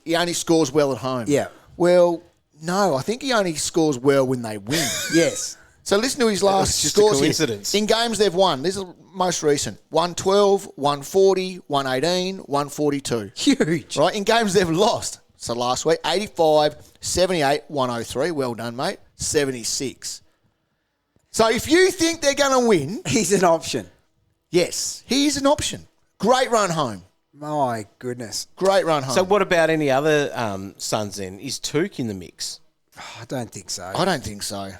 he only scores well at home. Yeah. Well, no, I think he only scores well when they win. Yes. So listen to his last was just a scores here. coincidence. In games they've won, this is most recent, 112, 140, 118, 142. Huge. Right, in games they've lost. So last week, 85, 78, 103. Well done, mate. 76. So if you think they're going to win, He's an option. yes, he is an option. Great run home. My goodness. Great run home. So what about any other Suns then? Is Took in the mix? I don't think so. I don't think so.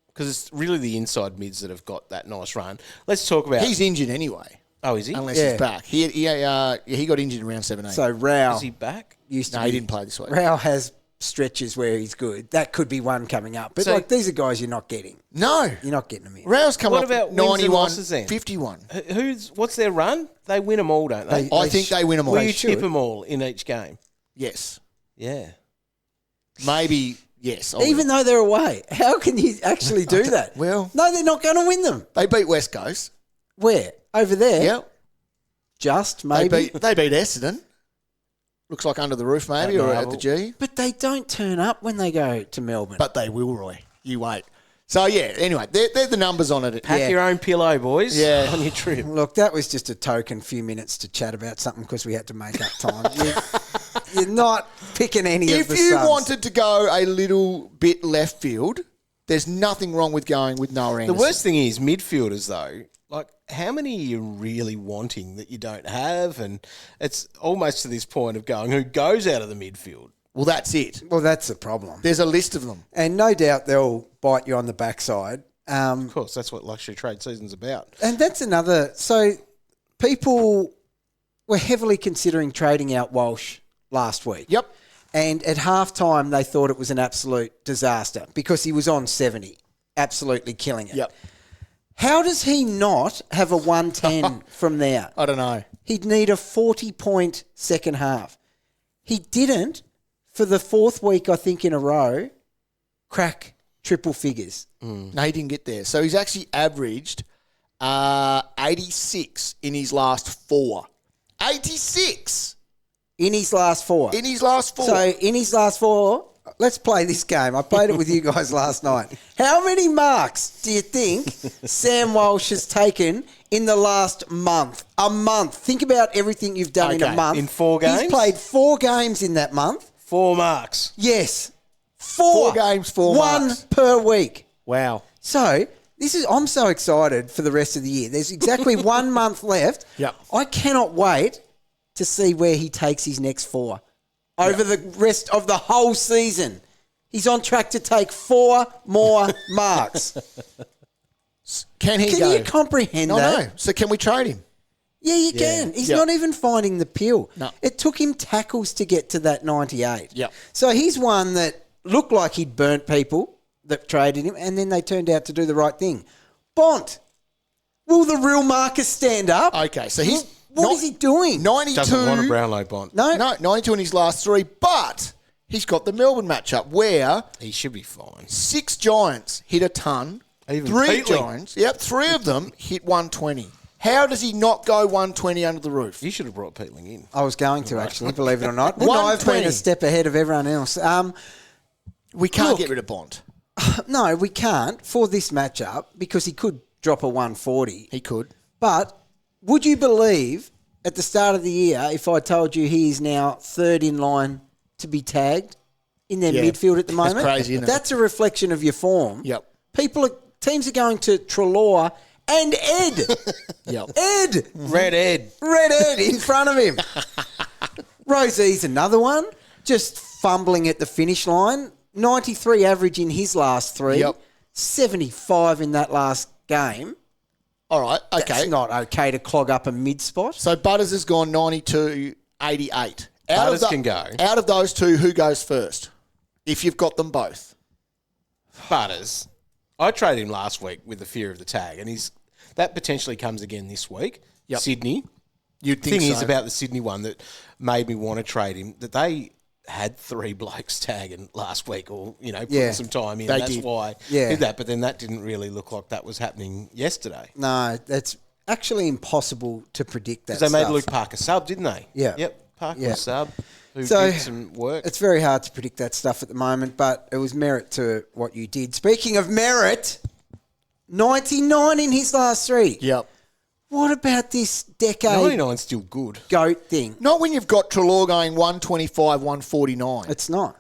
Because it's really the inside mids that have got that nice run. Let's talk about... He's injured anyway, Oh, is he? unless Yeah. he's back. He got injured around 17. So Rao Is he back? used to No, be, he didn't play this week. Rao has stretches where he's good. That could be one coming up. But So- like these are guys you're not getting. No. You're not getting them in. Rao's come What up about with wins and 91, losses then? 51. What's their run? They win them all, don't they? I think they win them all. Will you should. tip them all in each game? Yes. Yeah. Maybe, yes. Even though they're away. How can you actually do that? Well- no, they're not going to win them. They beat West Coast. Where? Over there? Yeah. Just They maybe. beat Essendon. Looks like under the roof maybe, At or at Marvel. the G. But they don't turn up when they go to Melbourne. But they will, Roy. You wait. So, yeah, anyway, they're the numbers on it. Pack Yeah. your own pillow, boys, Yeah. on your trip. Look, that was just a token few minutes to chat about something because we had to make up time. You're not picking any of If the you Suns. wanted to go a little bit left field, there's nothing wrong with going with Noah The Anderson. worst thing is midfielders, though. Like, how many are you really wanting that you don't have? And it's almost to this point of going, who goes out of the midfield? Well, that's it. Well, that's the problem. There's a list of them. And no doubt they'll bite you on the backside. Of course, that's what luxury trade season's about. And that's another. So people were heavily considering trading out Walsh last week. Yep. And at halftime, they thought it was an absolute disaster because he was on 70, absolutely killing it. Yep. How does he not have a 110 from there? I don't know. He'd need a 40-point second half. He didn't, for the fourth week, I think, in a row, crack triple figures. No, he didn't get there. So he's actually averaged 86 in his last 4. 86 In his last 4. in his last 4. So in his last 4, let's play this game. I played it with you guys last night. How many marks do you think Sam Walsh has taken in the last month? A month. Think about everything you've done in a Okay, month. in 4 games? He's played 4 games in that month. 4 marks. Yes. 4. 4 games, 4 One marks. per week. Wow. So I'm so excited for the rest of the year. There's exactly 1 month left. Yep. I cannot wait to see where he takes his next 4 over the rest of the whole season. He's on track to take 4 more marks. Can he go? Can you comprehend that? No. So can we trade him? Yeah, you can. He's not even finding the pill. No. It took him tackles to get to that 98. Yep. So he's one that looked like he'd burnt people that traded him, and then they turned out to do the right thing. Bont. Will the real Marcus stand up? Okay, so he's... What is he doing? 92... Doesn't want a Brownlow Bont. No. No, 92 in his last 3, but he's got the Melbourne matchup where He should be fine. 6 Giants hit a ton, Even 3 Peatling. Giants, 3 of them hit 120. How does he not go 120 under the roof? You should have brought Peatling in. I was going to, actually, believe it or not. Wouldn't I have been 120. a step ahead of everyone else? We can't Look. get rid of Bont. No, we can't for this matchup because he could drop a 140. He could. But would you believe at the start of the year if I told you he is now 3rd in line to be tagged in their midfield at the That's moment? crazy, isn't it? That's a reflection of your form. Yep. Teams are going to Treloar and Ed. Yep. Ed. Red Ed. Red Ed in front of him. Rosie's another one, just fumbling at the finish line. 93 average in his last 3. Yep. 75 in that last game. All right, okay. It's not okay to clog up a mid spot. So Butters has gone 92, 88. Butters can go. Out of those 2, who goes first? If you've got them both. Butters. I traded him last week with the fear of the tag, and that potentially comes again this week. Yep. Sydney. You'd The think thing so. is about the Sydney one that made me want to trade him, that they had 3 blokes tagging last week or, putting some time in. They That's did. why I did that. But then that didn't really look like that was happening yesterday. No, that's actually impossible to predict that Because they made stuff. Luke Parker sub, didn't they? Yeah. Yep, Parker Yeah. was sub, who So, did some work. It's very hard to predict that stuff at the moment, but it was merit to what you did. Speaking of merit, 99 in his last 3. Yep. What about this decade 99's still good. GOAT thing? Not when you've got Treloar going 125, 149. It's not.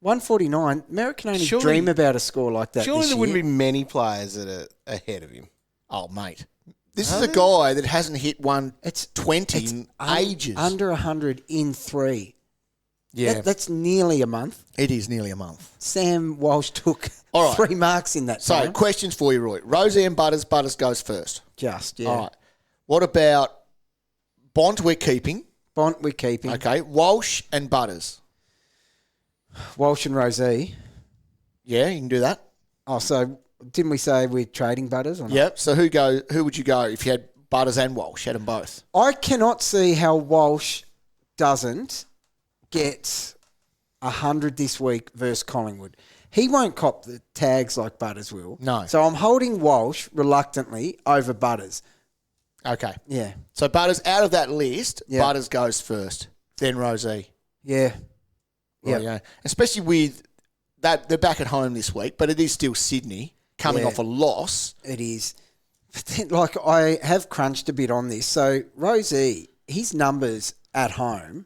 149, Merritt can only Surely- dream about a score like that Surely this there year. wouldn't be many players that are ahead of him. Oh, mate. This is a guy that hasn't hit It's 120 it's in un- ages. Under 100 in 3. Yeah. That's nearly a month. It is nearly a month. Sam Walsh took All right. 3 marks in that So, time. questions for you, Roy. Rosie and Butters. Butters goes first. Just, yeah. All right. What about Bont we're keeping? Bont we're keeping. Okay. Walsh and Butters. Walsh and Rosie. Yeah, you can do that. Oh, so didn't we say we're trading Butters or not? Yep. So who would you go if you had Butters and Walsh? Had them both. I cannot see how Walsh doesn't get 100 this week versus Collingwood. He won't cop the tags like Butters will. No. So I'm holding Walsh reluctantly over Butters. Okay. Yeah. So Butters, out of that list, Yeah. Butters goes first. Then Rosie. Yeah. Right, Yeah. Especially with that, they're back at home this week, but it is still Sydney coming Yeah. off a loss. It is. But then, I have crunched a bit on this. So Rosie, his numbers at home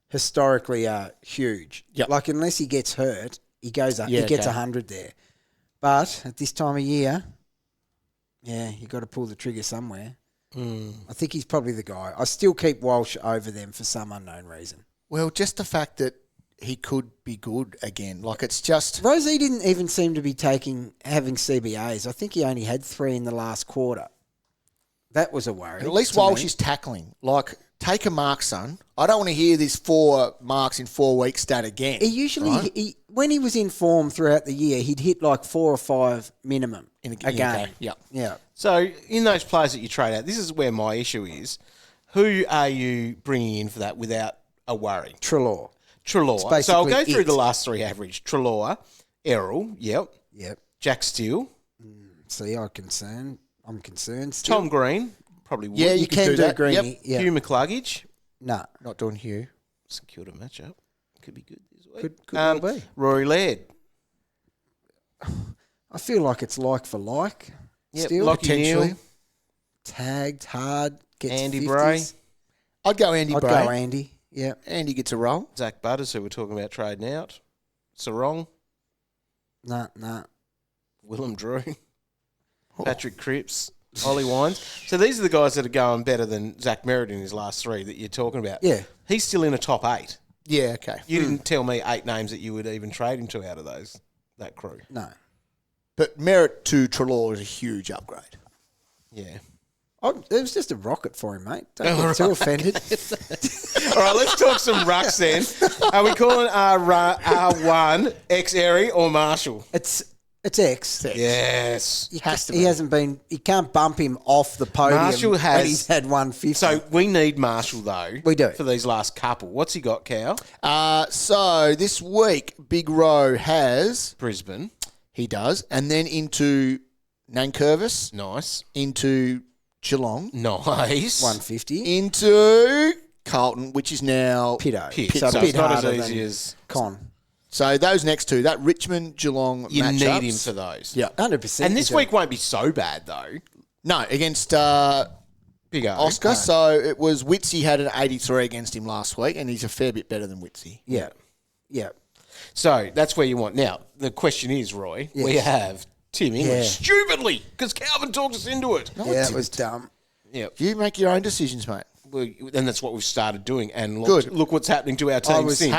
historically are huge. Yep. Unless he gets hurt, he goes up. Yeah, he gets okay. 100 there. But at this time of year, you got to pull the trigger somewhere. I think he's probably the guy. I still keep Walsh over them for some unknown reason. Well, just the fact that he could be good again. It's just... Rosie didn't even seem to be having CBAs. I think he only had 3 in the last quarter. That was a worry. At least to Walsh me. is tackling. Take a mark, son. I don't want to hear this 4 marks in 4 weeks stat again. He usually, right? when he was in form throughout the year, he'd hit 4 or 5 minimum In a game. okay, yep. Yeah. So in those players that you trade out, this is where my issue is. Who are you bringing in for that without a worry? Treloar. Treloar. So I'll go basically through it. the last 3 average. Treloar, Errol, yep. Yep. Jack Steele, See, I'm concerned still. Tom Green, probably would. Yeah, You could can do that. Greeny. Yep. Yeah. Hugh McCluggage, No. Not doing Hugh. secured a matchup. Could be good this week. Could well be. Rory Laird. I feel like it's like for like. Yep. Still. Lockie potentially. Neal. Tagged hard. Gets Andy 50s. Bray. I'd go Andy I'd Bray. go Andy. Yeah. Andy gets a roll. Zach Butters, who we're talking about trading out. Sarong. Nah. Willem Drew. Patrick Cripps, Ollie Wines. So these are the guys that are going better than Zach Merritt in his last 3 that you're talking about. Yeah. He's still in a top 8. Yeah, okay. You didn't tell me 8 names that you would even trade him to out of that crew. No. But Merritt to Treloar is a huge upgrade. Yeah. It was just a rocket for him, mate. Don't get too offended. All right, let's talk some rucks then. Are we calling R1 Xerri or Marshall? It's X. Yes. He hasn't been. You can't bump him off the podium. Marshall has. And he's had 150. So we need Marshall though. We do for these last couple. What's he got, Cal? So this week, Big Row has Brisbane. He does, and then into Nankervis. Nice. Into Geelong. Nice. 150. Into Carlton, which is now Pitto. So a bit it's not harder as easy than as Con. So those next 2, that Richmond Geelong you matchups. need him for those. Yeah, 100%. And this week won't be so bad though. No, against Big O. Oscar. No. So it was Witsy had an 83 against him last week, and he's a fair bit better than Witsy. Yeah. So that's where you want. Now, the question is, Roy, we have Tim English. Stupidly, because Calvin talked us into it. No, that was dumb. Yeah. You make your own decisions, mate. And that's what we've started doing. And Good. look what's happening to our team I was since.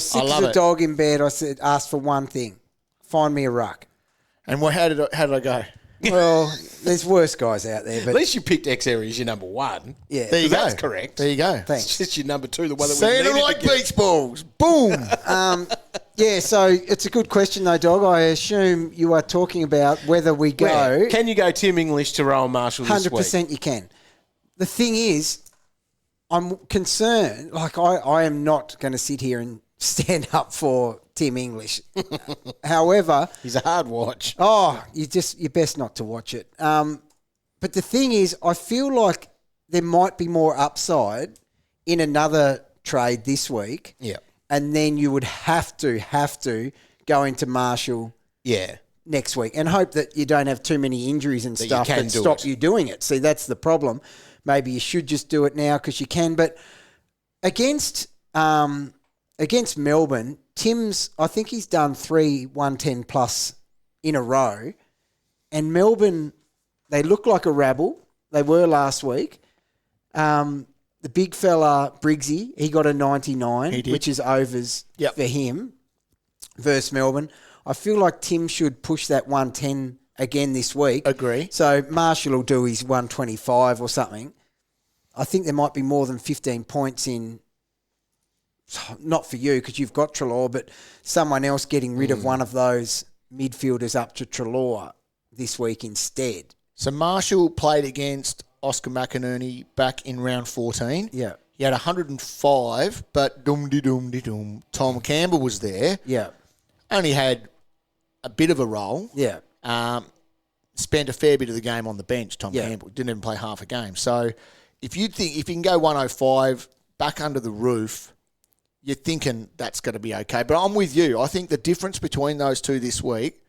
sick as a dog in bed. I asked for one thing. Find me a ruck. And how did I go? Well, there's worse guys out there. At But least you picked Xerri as your number 1. yeah. There you go. That's correct. There you go. Thanks. It's just your number 2, the one that we Saying needed it like to get. beach balls. Boom. Yeah, so it's a good question though, Dog. I assume you are talking about whether we go. Where? Can you go Tim English to Rowan Marshall this week? 100% you can. The thing is, I'm concerned. Like, I am not going to sit here and stand up for Tim English. However, He's a hard watch. you're best not to watch it. But the thing is, I feel like there might be more upside in another trade this week. Yeah. And then you would have to go into Marshall Yeah. next week and hope that you don't have too many injuries and That you stuff can that do stop it. you doing it. See, that's the problem. Maybe you should just do it now because you can. But against Melbourne, I think he's done 3 110 plus in a row. And Melbourne, they look like a rabble. They were last week. The big fella, Briggsy, he got a 99, which is overs for him versus Melbourne. I feel like Tim should push that 110 again this week. Agree. So Marshall will do his 125 or something. I think there might be more than 15 points in, not for you because you've got Treloar, but someone else getting rid of one of those midfielders up to Treloar this week instead. So Marshall played against Oscar McInerney back in round 14. Yeah. He had 105, but Tom Campbell was there. Yeah. Only had a bit of a role. Yeah. Spent a fair bit of the game on the bench, Tom Campbell. Didn't even play half a game. So if you can go 105 back under the roof, you're thinking that's going to be okay. But I'm with you. I think the difference between those two this week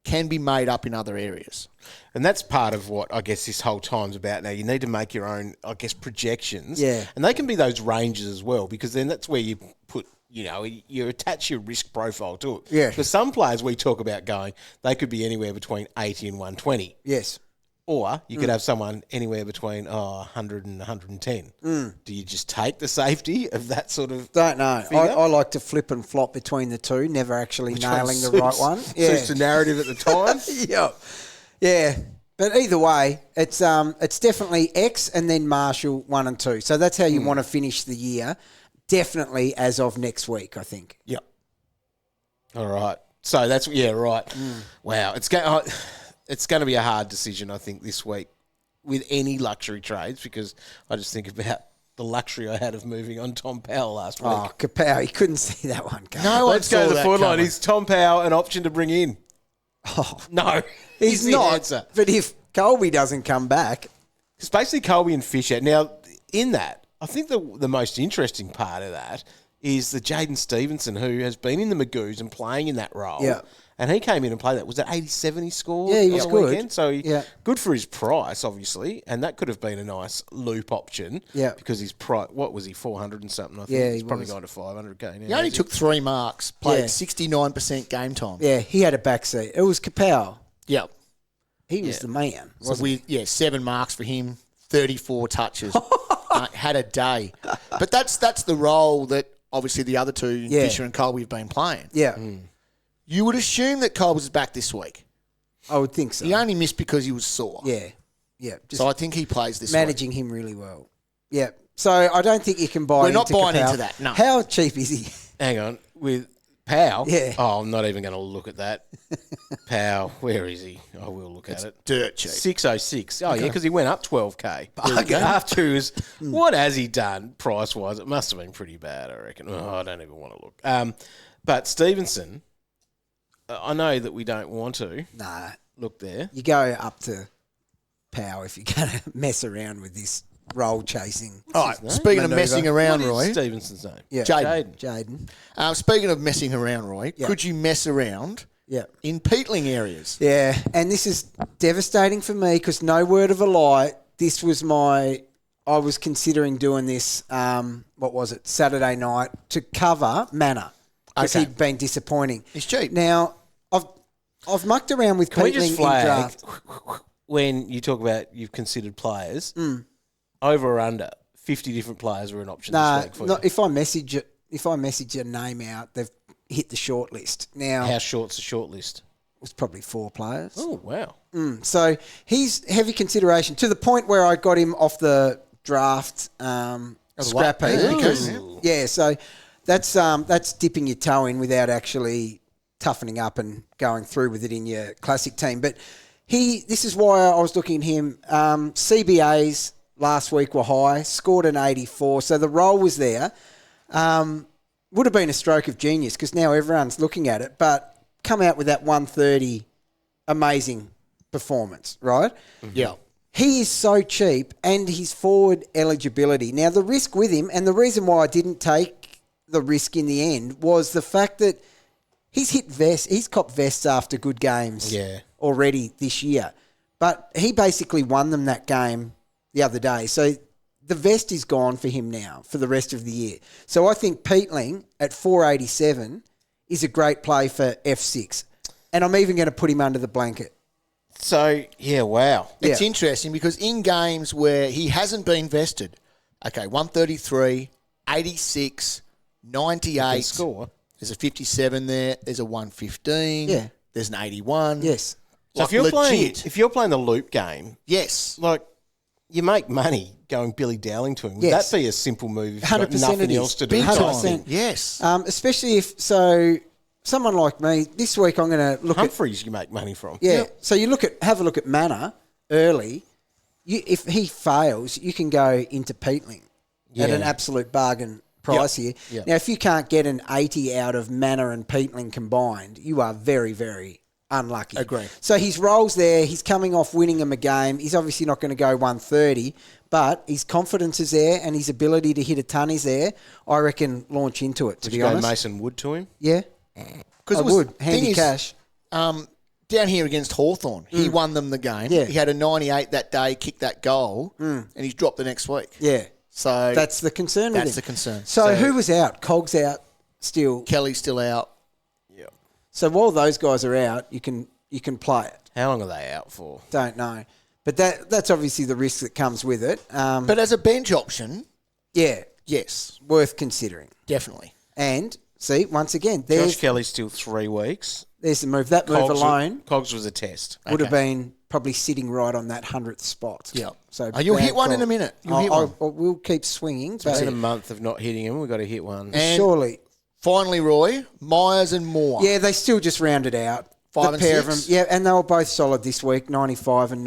can be made up in other areas. And that's part of what I guess this whole time's about now. You need to make your own, I guess, projections. Yeah. And they can be those ranges as well, because then that's where you put, you attach your risk profile to it. Yeah. For some players we talk about going, they could be anywhere between 80 and 120. Yes. Or you could have someone anywhere between 100 and 110. Do you just take the safety of that sort of Don't know. figure? I like to flip and flop between the two, never actually nailing the right one. Suits the narrative at the time. Yeah. But either way, it's definitely X and then Marshall 1 and 2. So that's how you want to finish the year. Definitely as of next week, I think. Yep. All right. So that's right. Wow. It's going to be a hard decision, I think, this week with any luxury trades, because I just think about the luxury I had of moving on Tom Powell last week. Oh, Kapow, he couldn't see that one coming. No, Let's go to the forward line. Is Tom Powell an option to bring in? Oh, No. he's the not. answer. But if Colby doesn't come back, It's basically Colby and Fisher. Now, in that, I think the most interesting part of that is the Jaiden Stephenson, who has been in the Magoos and playing in that role. Yeah. And he came in and played that. Was that 87 he scored? Yeah, he was on the good. weekend? So good for his price, obviously. And that could have been a nice loop option. Yeah. Because his price, what was he, 400 and something, I think. Yeah, He's he probably was. gone to 500k now. He only took 3 marks, played Yeah. 69% game time. he had a backseat. It was Kapow. Yep. He was the man. So 7 marks for him, 34 touches. Had a day. But that's the role that obviously the other two, Fisher and Colby, have been playing. Yeah. You would assume that Colby's back this week. I would think so. He only missed because he was sore. Yeah. Yeah. Just So I think he plays this managing week. him really well. Yeah. So I don't think you can buy We're into not buying Capel. into that, no. How cheap is he? Hang on. With Powell? Yeah. Oh, I'm not even going to look at that. Powell, where is he? I will look at it. Dirt cheap. 606. Oh, yeah, because he went up 12K. Okay. After he was, what has he done price-wise? It must have been pretty bad, I reckon. Oh, I don't even want to look. But Stephenson, I know that we don't want to Nah. look there. You go up to Power if you're going to mess around with this role chasing. All right, speaking of Maneuver. messing around, What Roy. is Stevenson's name? Yeah. Jaiden. Jaiden. Speaking of messing around, Roy, Yeah. could you mess around Yeah. in Peatling areas? Yeah. And this is devastating for me because no word of a lie, this was I was considering doing this, Saturday night to cover Manor because Okay. he'd been disappointing. He's cheap. Now, I've mucked around with Can we Peatling just in flag, draft. when you talk about you've considered players, over or under, 50 different players were an option Nah, this week for not, you? if I message a name out, they've hit the short list. Now, How short's the short list? it was probably 4 players. Oh, wow. So he's heavy consideration to the point where I got him off the draft scrap heap. Yeah, because- okay. Yeah, so that's dipping your toe in without actually toughening up and going through with it in your classic team. But this is why I was looking at him. CBAs last week were high, scored an 84, so the role was there. Would have been a stroke of genius because now everyone's looking at it, but come out with that 130 amazing performance, right? Yeah. He is so cheap and his forward eligibility. Now, the risk with him, and the reason why I didn't take the risk in the end, was the fact that he's copped vests after good games already this year. But he basically won them that game the other day. So the vest is gone for him now for the rest of the year. So I think Peatling at 487 is a great play for F6. And I'm even going to put him under the blanket. So, yeah, wow. It's interesting because in games where he hasn't been vested, 133, 86, 98. Score. There's a 57 there. There's a 115. Yeah. There's an 81. Yes. So Like if you're playing the loop game, Yes. like you make money going Billy Dowling to him. Would Yes. that be a simple move if you've got 100% nothing it is. else to do? Big type time. thing? Yes. Especially if someone like me this week I'm going to look Humphreys you make money from. at So you have a look at Manor early. If he fails, you can go into Peatling at an absolute bargain price here. Yep. Now, if you can't get an 80 out of Manor and Peatling combined, you are very, very unlucky. Agree. So his role's there. He's coming off winning him a game. He's obviously not going to go 130, but his confidence is there and his ability to hit a ton is there. I reckon launch into it, to Would be you go honest. Mason Wood to him? Yeah, I would. Handy cash. Down here against Hawthorn, he won them the game. Yeah. He had a 98 that day, kicked that goal, and he's dropped the next week. Yeah. So That's the concern with him. That's the concern. So who was out? Cog's out still. Kelly's still out. Yeah. So while those guys are out, you can play it. How long are they out for? Don't know. But that's obviously the risk that comes with it. But as a bench option, yeah, yes, worth considering. definitely. And see, once again, Josh there's Kelly's still 3 weeks. the move. That move alone Cogs was a test. would have been probably sitting right on that 100th spot. Yeah. So You'll bad hit one call. in a minute. You'll hit one. We'll keep swinging. It's been a But month of not hitting him. We've got to hit one. And- surely. Finally, Roy, Myers and Moore. Yeah, they still just rounded out. 5 the and pair 6? of them. Yeah, and they were both solid this week, 95 and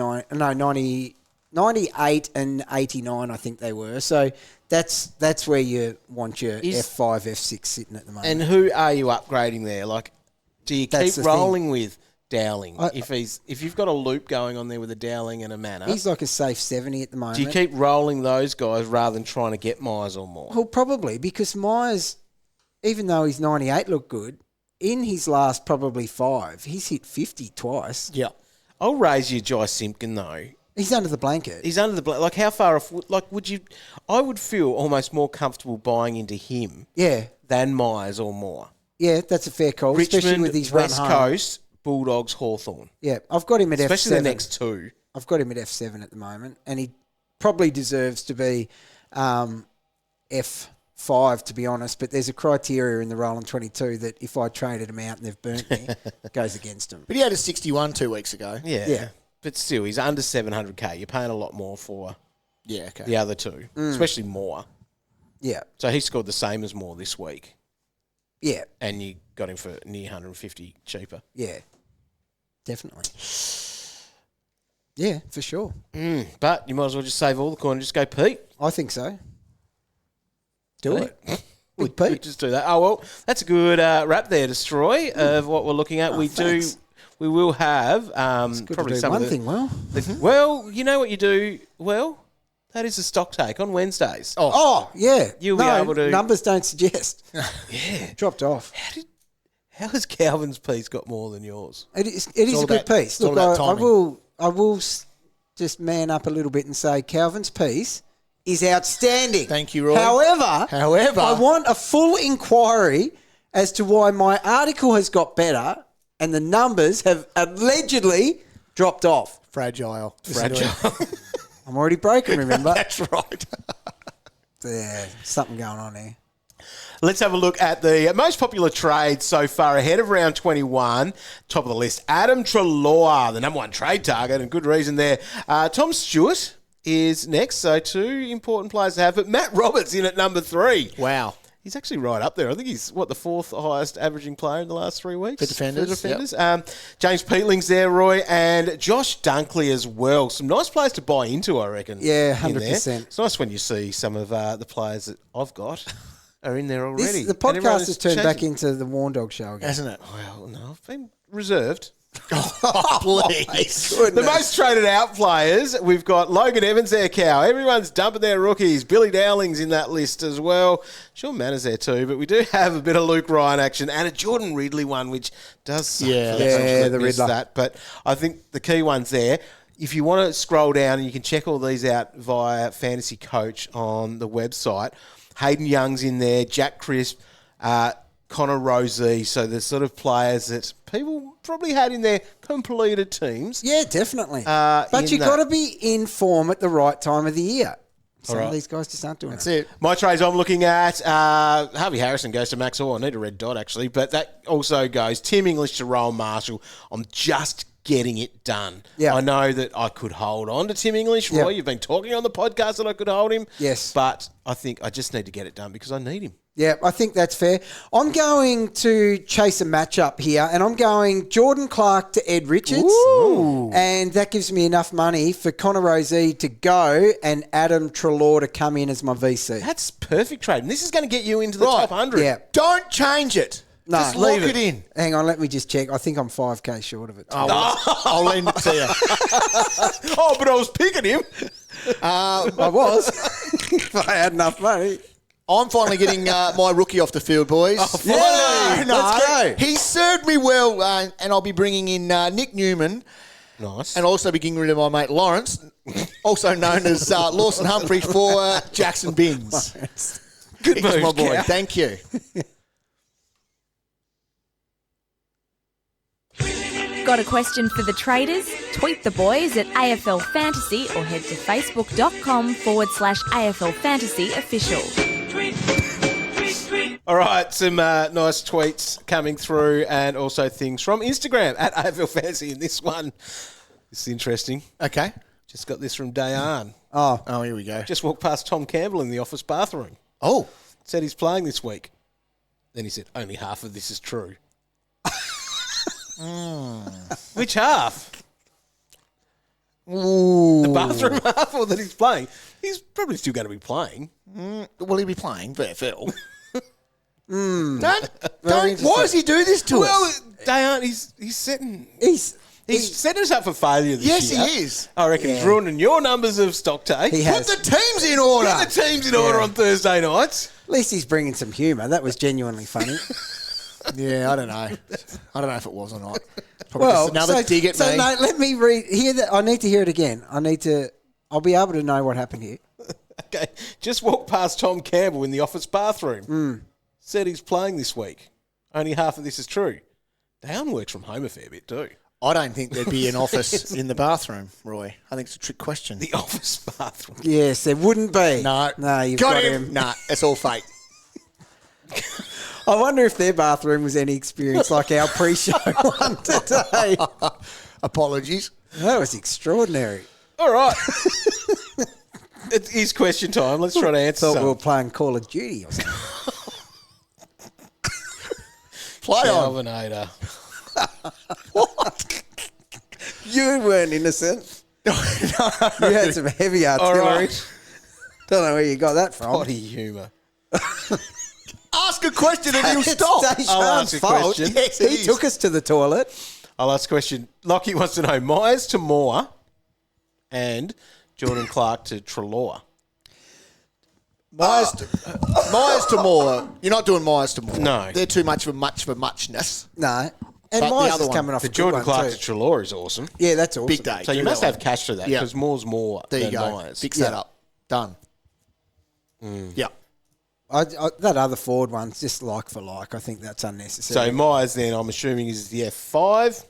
98 and 89, I think they were. So that's where you want your F5, F6 sitting at the moment. And who are you upgrading there? Like, do you That's keep the rolling with Dowling? I- If you've got a loop going on there with a Dowling and a Manor, He's like a safe 70 at the moment. do you keep rolling those guys rather than trying to get Myers or more? Well, probably, because Myers, even though his 98 looked good, in his last probably 5, he's hit 50 twice. Yeah. I'll raise you, Jai Simpkin though. He's under the blanket. He's under the like how far off? Like would you? I would feel almost more comfortable buying into him Yeah, than Myers or more. yeah, that's a fair call, especially Richmond, with his West run home. Coast, Bulldogs, Hawthorn. Yeah, I've got him at Especially F7. the next two. I've got him at F7 at the moment, and he probably deserves to be F5, to be honest. But there's a criteria in the Roland 22 that if I traded him out and they've burnt me, it goes against him. But he had a 61 2 weeks ago. Yeah. But still, he's under 700K. You're paying a lot more for the other two, especially Moore. Yeah. So he scored the same as Moore this week. Yeah. And you got him for near 150 cheaper. Yeah. Definitely. Yeah, for sure. But you might as well just save all the coin and just go Pete. I think so. Do Pete. it. We'd just do that. Oh, well, that's a good wrap there, Destroy, of what we're looking at. We will have probably some one of the... thing well. Well, you know what you do well? That is a stock take on Wednesdays. Oh yeah. You'll be able to... Numbers don't suggest. Yeah. Dropped off. How has Calvin's piece got more than yours? It is a good piece. Look, I will just man up a little bit and say Calvin's piece is outstanding. Thank you, Roy. However, I want a full inquiry as to why my article has got better and the numbers have allegedly dropped off. Fragile. I'm already broken, remember? That's right. There's something going on here. Let's have a look at the most popular trades so far ahead of round 21. Top of the list, Adam Treloar, the number one trade target, and good reason there. Tom Stewart is next, so two important players to have, but Matt Roberts in at number 3. Wow. He's actually right up there. I think he's, the fourth highest averaging player in the last 3 weeks? For defenders. Yep. James Peatling's there, Roy, and Josh Dunkley as well. Some nice players to buy into, I reckon. Yeah, 100%. It's nice when you see some of the players that I've got are in there already. The podcast has turned back into the Warn Dog show again. Hasn't it? Well, no, I've been reserved. Please. The most traded out players, we've got Logan Evans there, Cow. Everyone's dumping their rookies. Billy Dowling's in that list as well. Sean Manners there too, but we do have a bit of Luke Ryan action and a Jordan Ridley one, which does suck. The Riddler. That. But I think the key one's there. If you want to scroll down, and you can check all these out via Fantasy Coach on the website, Hayden Young's in there, Jack Crisp, Connor Rosie, so the sort of players that people probably had in their completed teams. Yeah, definitely. But you've got to be in form at the right time of the year. Some of these guys just aren't doing That's it. My trades I'm looking at, Harvey Harrison goes to Max Orr. I need a red dot, actually. But that also goes Tim English to Rowan Marshall. I'm just getting it done. Yeah. I know that I could hold on to Tim English. Roy, you've been talking on the podcast that I could hold him. Yes. But I think I just need to get it done because I need him. Yeah, I think that's fair. I'm going to chase a matchup here, and I'm going Jordan Clark to Ed Richards. Ooh. And that gives me enough money for Connor Rosie to go and Adam Treloar to come in as my VC. That's perfect trade. And this is going to get you into the top 100. Yeah. Don't change it. No, just lock it in. Hang on, let me just check. I think I'm 5K short of it. I'll lend it to you. But I was picking him. I was. If I had enough money. I'm finally getting my rookie off the field, boys. Finally. Let's go. He served me well, and I'll be bringing in Nic Newman. Nice. And also be getting rid of my mate Lawrence, also known as Lawson Humphrey for Jackson Binns. Good move, my boy. Cow. Thank you. Got a question for the traders? Tweet the boys at AFL Fantasy or head to facebook.com/AFL Fantasy Official. All right, some nice tweets coming through and also things from Instagram at AFL Fantasy. And this one, this is interesting. Okay. Just got this from Dayan. Oh, here we go. Just walked past Tom Campbell in the office bathroom. Oh. Said he's playing this week. Then he said, only half of this is true. Which half? Ooh. The bathroom half or that he's playing? He's probably still going to be playing. Will he be playing for FL? Very Don't. interesting. Why does he do this to us? Dayan, he's setting... He's setting us up for failure this Yes, year. he is. I reckon he's ruining your numbers of stock take. He has. Put the teams in order. Get the teams in order on Thursday nights. At least he's bringing some humour. That was genuinely funny. Yeah, I don't know. I don't know if it was or not. Probably just another dig at me. No, let me hear that. I need to hear it again. I'll be able to know what happened here. Okay, just walked past Tom Campbell in the office bathroom. Said he's playing this week. Only half of this is true. Dayan works from home a fair bit too. I don't think there'd be an office in the bathroom, Roy. I think it's a trick question. The office bathroom. Yes, there wouldn't be. No. No, you've got him. him. Nah, it's all fake. I wonder if their bathroom was any experience like our pre-show one today. Apologies. That was extraordinary. All right. It is question time. Let's try to answer Thought some. we were playing Call of Duty or something. Play on. Calvinator. What? You weren't innocent. You had some heavy artillery. right. Don't know where you got that from. Body humour. Ask a question and he'll It's stop. I'll ask Deschamps' a fault. question. Yes, it He is. took us to the toilet. I'll ask a question. Lockie wants to know Myers to Moore and Jordan Clark to Treloar. Myers to Moore. You're not doing Myers to Moore. No. They're too much of a muchness. No. But And the Myers other is one, coming off The a good Jordan one Clark too. to Treloar is awesome. Yeah, that's awesome. Big day. So you Do must that have one. cash to that Yeah. because Moore's more There you than go. Myers. Fix that up. Done. Yeah. That other forward one's just like for like. I think that's unnecessary. So Myers then, I'm assuming, is the F5,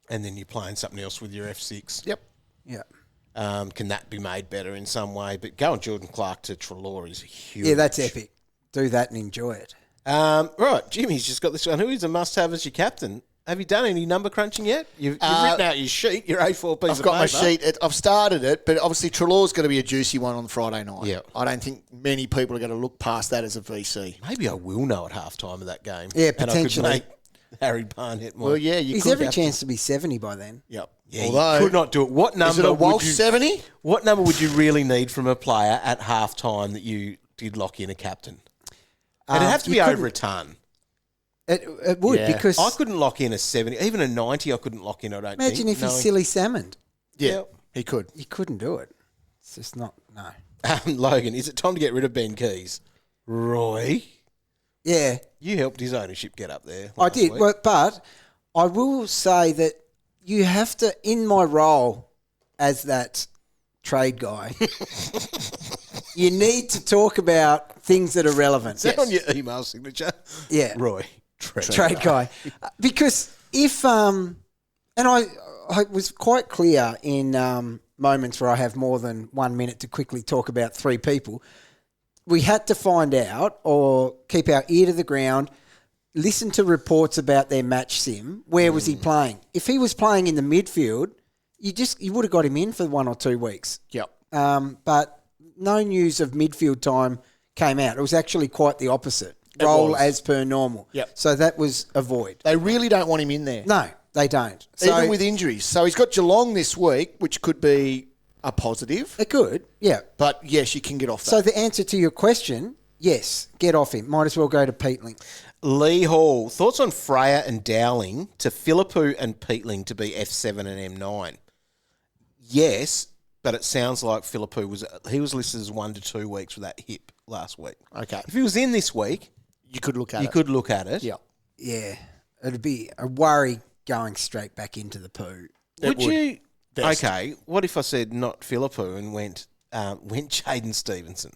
and then you're playing something else with your F6. Yep. yeah. Can that be made better in some way? But going Jordan Clark to Treloar is huge. Yeah, that's epic. Do that and enjoy it. Right, Jimmy's just got this one. Who is a must-have as your captain? Have you done any number crunching yet? You've written out your sheet, your A4 piece I've of got my paper. sheet. I've started it, but obviously Treloar's going to be a juicy one on Friday night. Yeah. I don't think many people are going to look past that as a VC. Maybe I will know at halftime of that game. Yeah, And potentially. I could make Harry Barnett more. Well, yeah, you He's could every have chance to be 70 by then. Yep. Yeah, Although, you could not do it. What number is it a would Walsh you 70? What number would you really need from a player at halftime that you did lock in a captain? It'd have to you be couldn't- over a ton. It would Yeah. because I couldn't lock in a 70, even a 90. I couldn't lock in. I don't imagine think. if he's silly salmoned. Yeah, he could. You couldn't do it. It's just not, no. Logan, is it time to get rid of Ben Keys? Roy, Yeah, you helped his ownership get up there. I last did. week. But I will say that you have to, in my role as that trade guy, you need to talk about things that are relevant. Is that on your email signature? Yeah. Roy, Trade guy. Because if and I was quite clear in moments where I have more than 1 minute to quickly talk about three people, we had to find out or keep our ear to the ground, listen to reports about their match sim. Where was he playing? If he was playing in the midfield, you would have got him in for 1 or 2 weeks. Yep. But no news of midfield time came out. It was actually quite the opposite. Roll was. as per normal. Yep. So that was a void. They really don't want him in there. No, they don't. So Even with injuries. So he's got Geelong this week, which could be a positive. they could, yeah. But yes, you can get off that. So the answer to your question, yes, get off him. Might as well go to Peatling. Lee Hall, thoughts on Freya and Dowling to Philippou and Peatling to be F7 and M9? Yes, but it sounds like Philippou was listed as 1 to 2 weeks with that hip last week. Okay. If he was in this week, You could look at you it. could look at it. Yeah. Yeah, it'd be a worry going straight back into the poo. Would you? Best. Okay. What if I said not Philippou and went Jaiden Stephenson?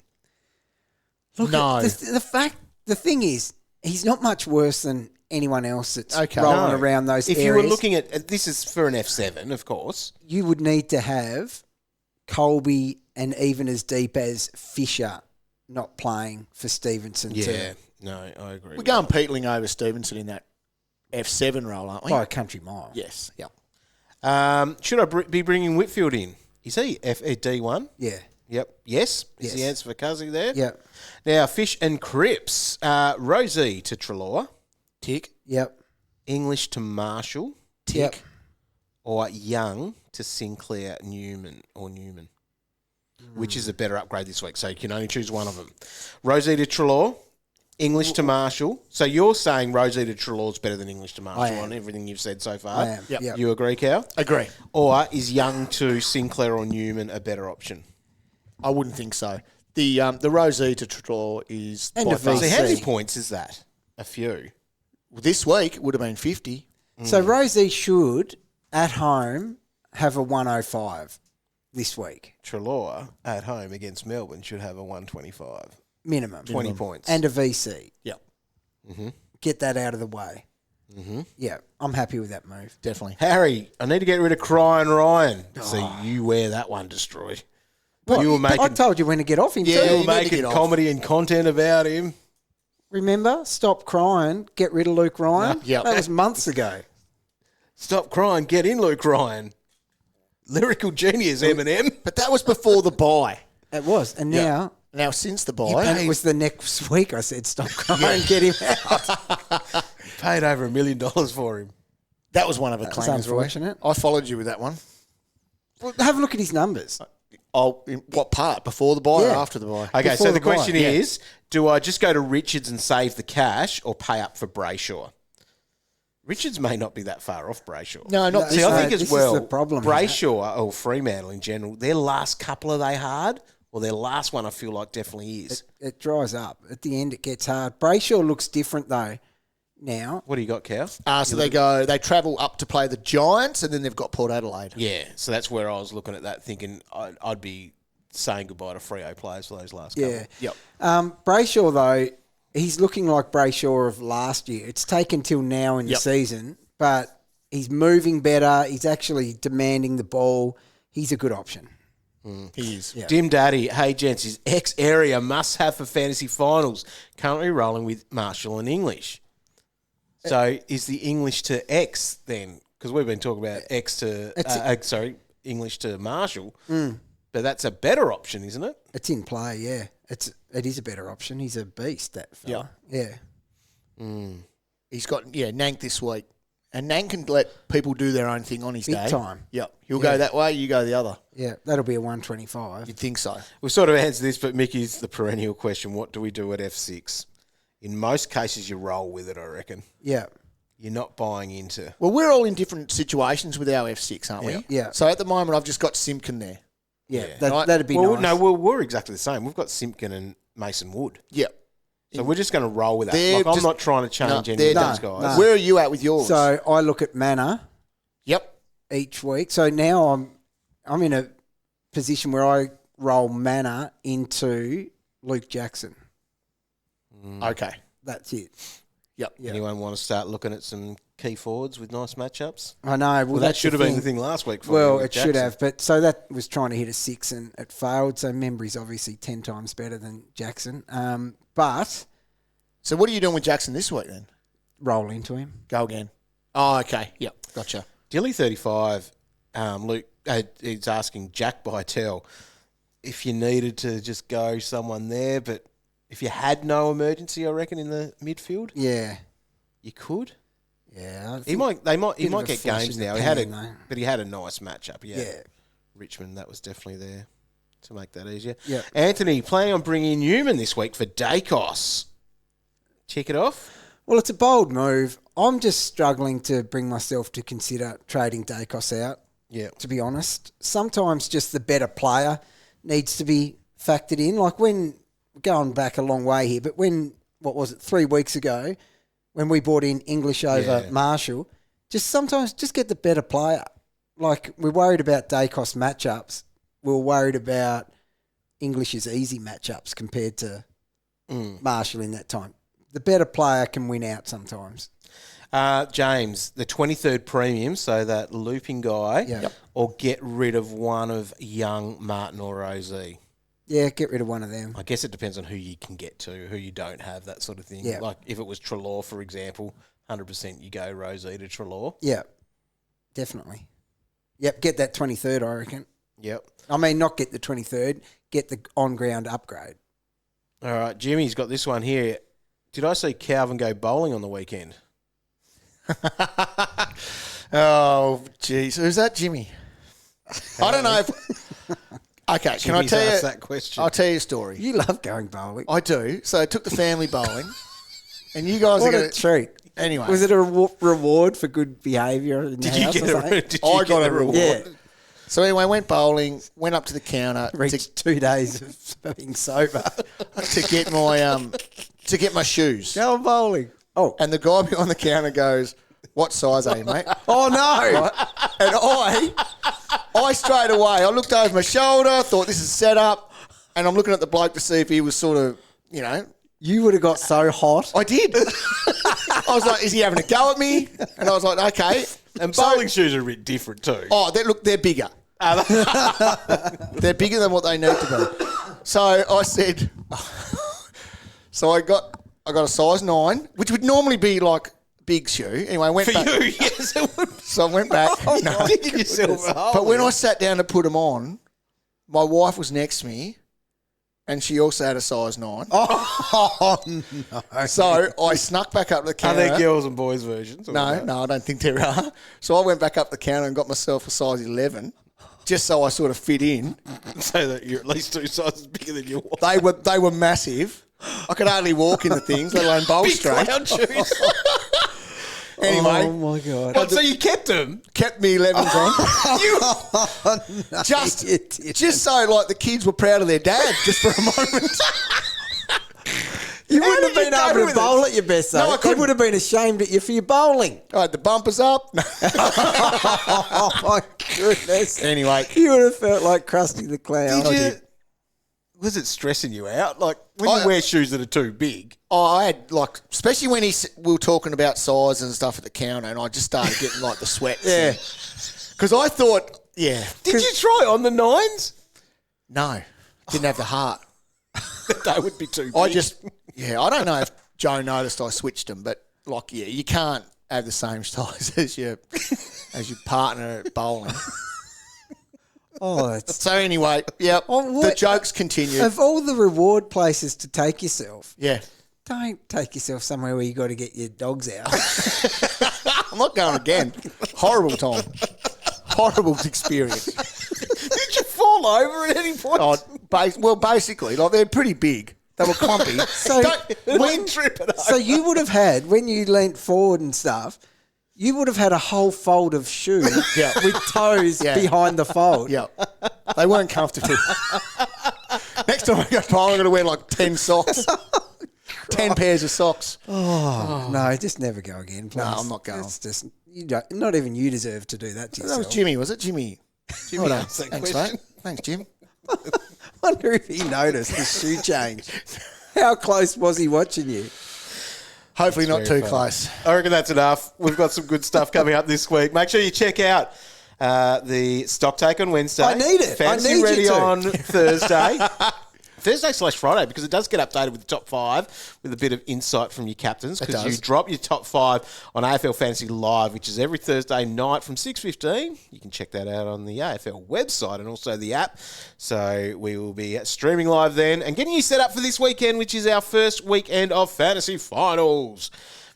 Look, No. the thing is, he's not much worse than anyone else that's Okay. rolling No. around those If areas. you were looking at this is for an F7, of course. You would need to have Colby and even as deep as Fisher not playing for Stevenson too. No, I agree. We're going Peatling over Stevenson in that F7 role, aren't we? By a country mile. Yes. Yep. Should I be bringing Whitfield in? Is he D1? Yeah. Yep. Yes. Is Yes. the answer for Cuzzy there? Yep. Now, Fish and Cripps. Rosie to Treloar. Tick. Yep. English to Marshall. Yep. Or Young to Sinclair Newman. Which is a better upgrade this week, so you can only choose one of them. Rosie to Treloar. English to Marshall. So you're saying Rosie to Treloar is better than English to Marshall am. on everything you've said so far? I am. Yep. Yep. You agree, Cow? Agree. Or is Young to Sinclair or Newman a better option? I wouldn't think so. The Rosie to Treloar is And by a far- VC. So how many points is that? A few. This week it would have been 50. So Rosie should, at home, have a 105 this week. Treloar at home against Melbourne should have a 125. Minimum. 20 points. And a VC. Yep. Get that out of the way. Yeah, I'm happy with that move. Definitely. Harry, I need to get rid of Crying Ryan. So you wear that one destroyed. What? You were making, I told you when to get off him Yeah, too. you were you need to making get off. comedy and content about him. Remember? Stop crying. Get rid of Luke Ryan. Yep. That was months ago. Stop crying, get in, Luke Ryan. Lyrical genius, Eminem. But that was before the bye. It was. And now, Now, since the and bye, it was the next week I said, stop crying, get him out. Paid over $1 million for him. that was one of the was claimers, Roy. unfortunate. I followed you with that one. Well, have a look at his numbers. Oh, in what part? Before the bye or Yeah. after the bye? Okay, Before so the the question bye, yeah. is, do I just go to Richards and save the cash or pay up for Brayshaw? Richards may not be that far off Brayshaw. No, not See, this I one. think this as is well, the problem, Brayshaw or Fremantle in general, their last couple are they hard? Or their last one I feel like definitely is. It dries up. At the end, it gets hard. Brayshaw looks different, though, now. What do you got, Cow? So they travel up to play the Giants, and then they've got Port Adelaide. Yeah, so that's where I was looking at that, thinking I'd be saying goodbye to Freo players for those last couple. Yeah. Yep. Brayshaw, though, he's looking like Brayshaw of last year. It's taken till now in the Yep. season, but he's moving better. He's actually demanding the ball. He's a good option. He is. Yeah. Dim Daddy, hey gents, is X area must have for fantasy finals. Currently rolling with Marshall and English. So is the English to X then? Because we've been talking about X to English to Marshall, but that's a better option, isn't it? It's in play, yeah. It is a better option. He's a beast, that fella. Yeah. He's got, Nank this week. And Nank can let people do their own thing on his Big day. time. Yep. He'll go that way, you go the other. Yeah, that'll be a 125. You'd think so. We've sort of answered this, but Mickey's the perennial question. What do we do at F6? In most cases, you roll with it, I reckon. Yeah. You're not buying into... Well, we're all in different situations with our F6, aren't we? Yeah. So at the moment, I've just got Simpkin there. Yeah, Yeah. that'd be well, nice. no, we're exactly the same. We've got Simpkin and Mason Wood. Yep. So we're just going to roll with that. They're Like, I'm just- not trying to change No, any of they're those done. guys. Where are you at with yours? So I look at Manor Yep. each week. So now I'm in a position where I roll Manor into Luke Jackson. Okay. That's it. Yep. Anyone want to start looking at some key forwards with nice matchups? I know. Well, that that's should have been the thing last week. For Well, you, it should Jackson. have. But so that was trying to hit a 6 and it failed. So Membry's obviously 10 times better than Jackson. But So what are you doing with Jackson this week then? roll into him. Go again. Oh, okay. Yep. Gotcha. Dilly 35, Luke, he's asking Jack Bytel if you needed to just go someone there, but if you had no emergency, I reckon, in the midfield, Yeah. you could. Yeah. He might bit of get a flash games in the now. pan, though. But he had a nice matchup. Yeah. Richmond, that was definitely there to make that easier. Yeah. Anthony, planning on bringing Newman this week for Daicos. Check it off. Well, it's a bold move. I'm just struggling to bring myself to consider trading Daicos out. Yeah. To be honest, sometimes just the better player needs to be factored in. Like when going back a long way here, but when 3 weeks ago, when we brought in English over Marshall, just sometimes just get the better player. Like we're worried about Daicos matchups, we're worried about English's easy matchups compared to Marshall in that time. The better player can win out sometimes. James, the 23rd premium, so that looping guy, Yep. or get rid of one of Young, Martin, or Rosie. Yeah, get rid of one of them. I guess it depends on who you can get to, who you don't have, that sort of thing. Yeah. Like if it was Treloar, for example, 100% you go Rosie to Treloar. Yeah, definitely. Yep, get that 23rd, I reckon. Yep. I mean, not get the 23rd, get the on-ground upgrade. All right, Jimmy's got this one here. Did I see Calvin go bowling on the weekend? Oh, jeez. Who's that, Jimmy? I don't know if... Okay, can I Jimmy's tell you... asked that question. I'll tell you a story. You love going bowling. I do. So I took the family bowling, and you guys What are a going to... treat. Anyway. Was it a reward for good behaviour in the Did you house get or something? I got a reward. Yeah. So anyway, went bowling, went up to the counter Reached 2 days of being sober. to get my shoes. Go bowling. Oh. And the guy behind the counter goes, "What size are you, mate?" Oh, no. Right? And I straight away, I looked over my shoulder, thought this is set up, and I'm looking at the bloke to see if he was sort of, You would have got so hot. I did. I was like, is he having a go at me? And I was like, okay. And bowling shoes are a bit different too. Oh, they're bigger. They're bigger than what they need to be. So I said, so I got a size 9, which would normally be like big shoe. Anyway, I went For back. you, yes, it would. So I went back. You're digging yourself a hole. But when I sat down to put them on, my wife was next to me, and she also had a size 9. Oh, no. So I snuck back up the Are counter. there girls and boys versions? Or No, what? I don't think there are. So I went back up the counter and got myself a size 11, just so I sort of fit in. So that you're at least 2 sizes bigger than your wife. They were massive. I could hardly walk in the things, let alone bowl Big straight. clown shoes. Anyway, Oh, my God. What, so you kept them? kept me 11s on. No, Just, you didn't. just so like the kids were proud of their dad, just for a moment. You How wouldn't have did been you go able to with bowl it? at your best, though. No, I They couldn't. would have been ashamed at you for your bowling. I had the bumpers up. Oh, my goodness. Anyway, You would have felt like Krusty the Clown. Was it stressing you out? Like when you wear shoes that are too big? I had like, especially when we were talking about size and stuff at the counter, and I just started getting like the sweats. Yeah. Because I thought, yeah, Did you try on the 9s? no, didn't have the heart. They would be too big. I don't know if Joe noticed I switched them, but like, yeah, you can't have the same size as your partner at bowling. Oh, it's... So anyway, yeah, Oh, the what- jokes continue. Of all the reward places to take yourself, Yeah, don't take yourself somewhere where you got to get your dogs out. I'm not going again. Horrible time. Horrible experience. Did you fall over at any point? Well, basically, like they're pretty big. They were clumpy. So, When tripping up. so you would have had, when you leant forward and stuff, you would have had a whole fold of shoe Yeah. with toes Yeah. behind the fold. Yeah, they weren't comfortable. Next time I go bowling, I'm going to wear like 10 socks. 10 pairs of socks. Oh, no, just never go again, please. No, I'm not going. It's just, not even you deserve to do that to That yourself. was Jimmy, was it? Jimmy. Jimmy Well done. asked that Thanks, question. mate. Thanks, Jim. Wonder if he noticed the shoe change. How close was he watching you? Hopefully not very too funny. close. I reckon that's enough. We've got some good stuff coming up this week. Make sure you check out the stock take on Wednesday. I need it. Fantasy I need you ready to. on Thursday. Thursday/Friday, because it does get updated with the top 5 with a bit of insight from your captains, because you does. drop your top 5 on AFL Fantasy Live, which is every Thursday night from 6:15. You can check that out on the AFL website and also the app. So we will be streaming live then and getting you set up for this weekend, which is our first weekend of fantasy finals.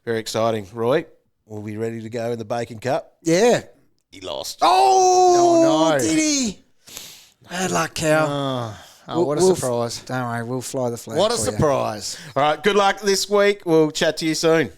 Very exciting. Roy, we'll be ready to go in the Bacon Cup. Yeah. He lost. Oh, no. did he? Bad luck, Cal. Oh, what a We'll- surprise. Don't worry, we'll fly the flag What a for you. surprise. All right, good luck this week. We'll chat to you soon.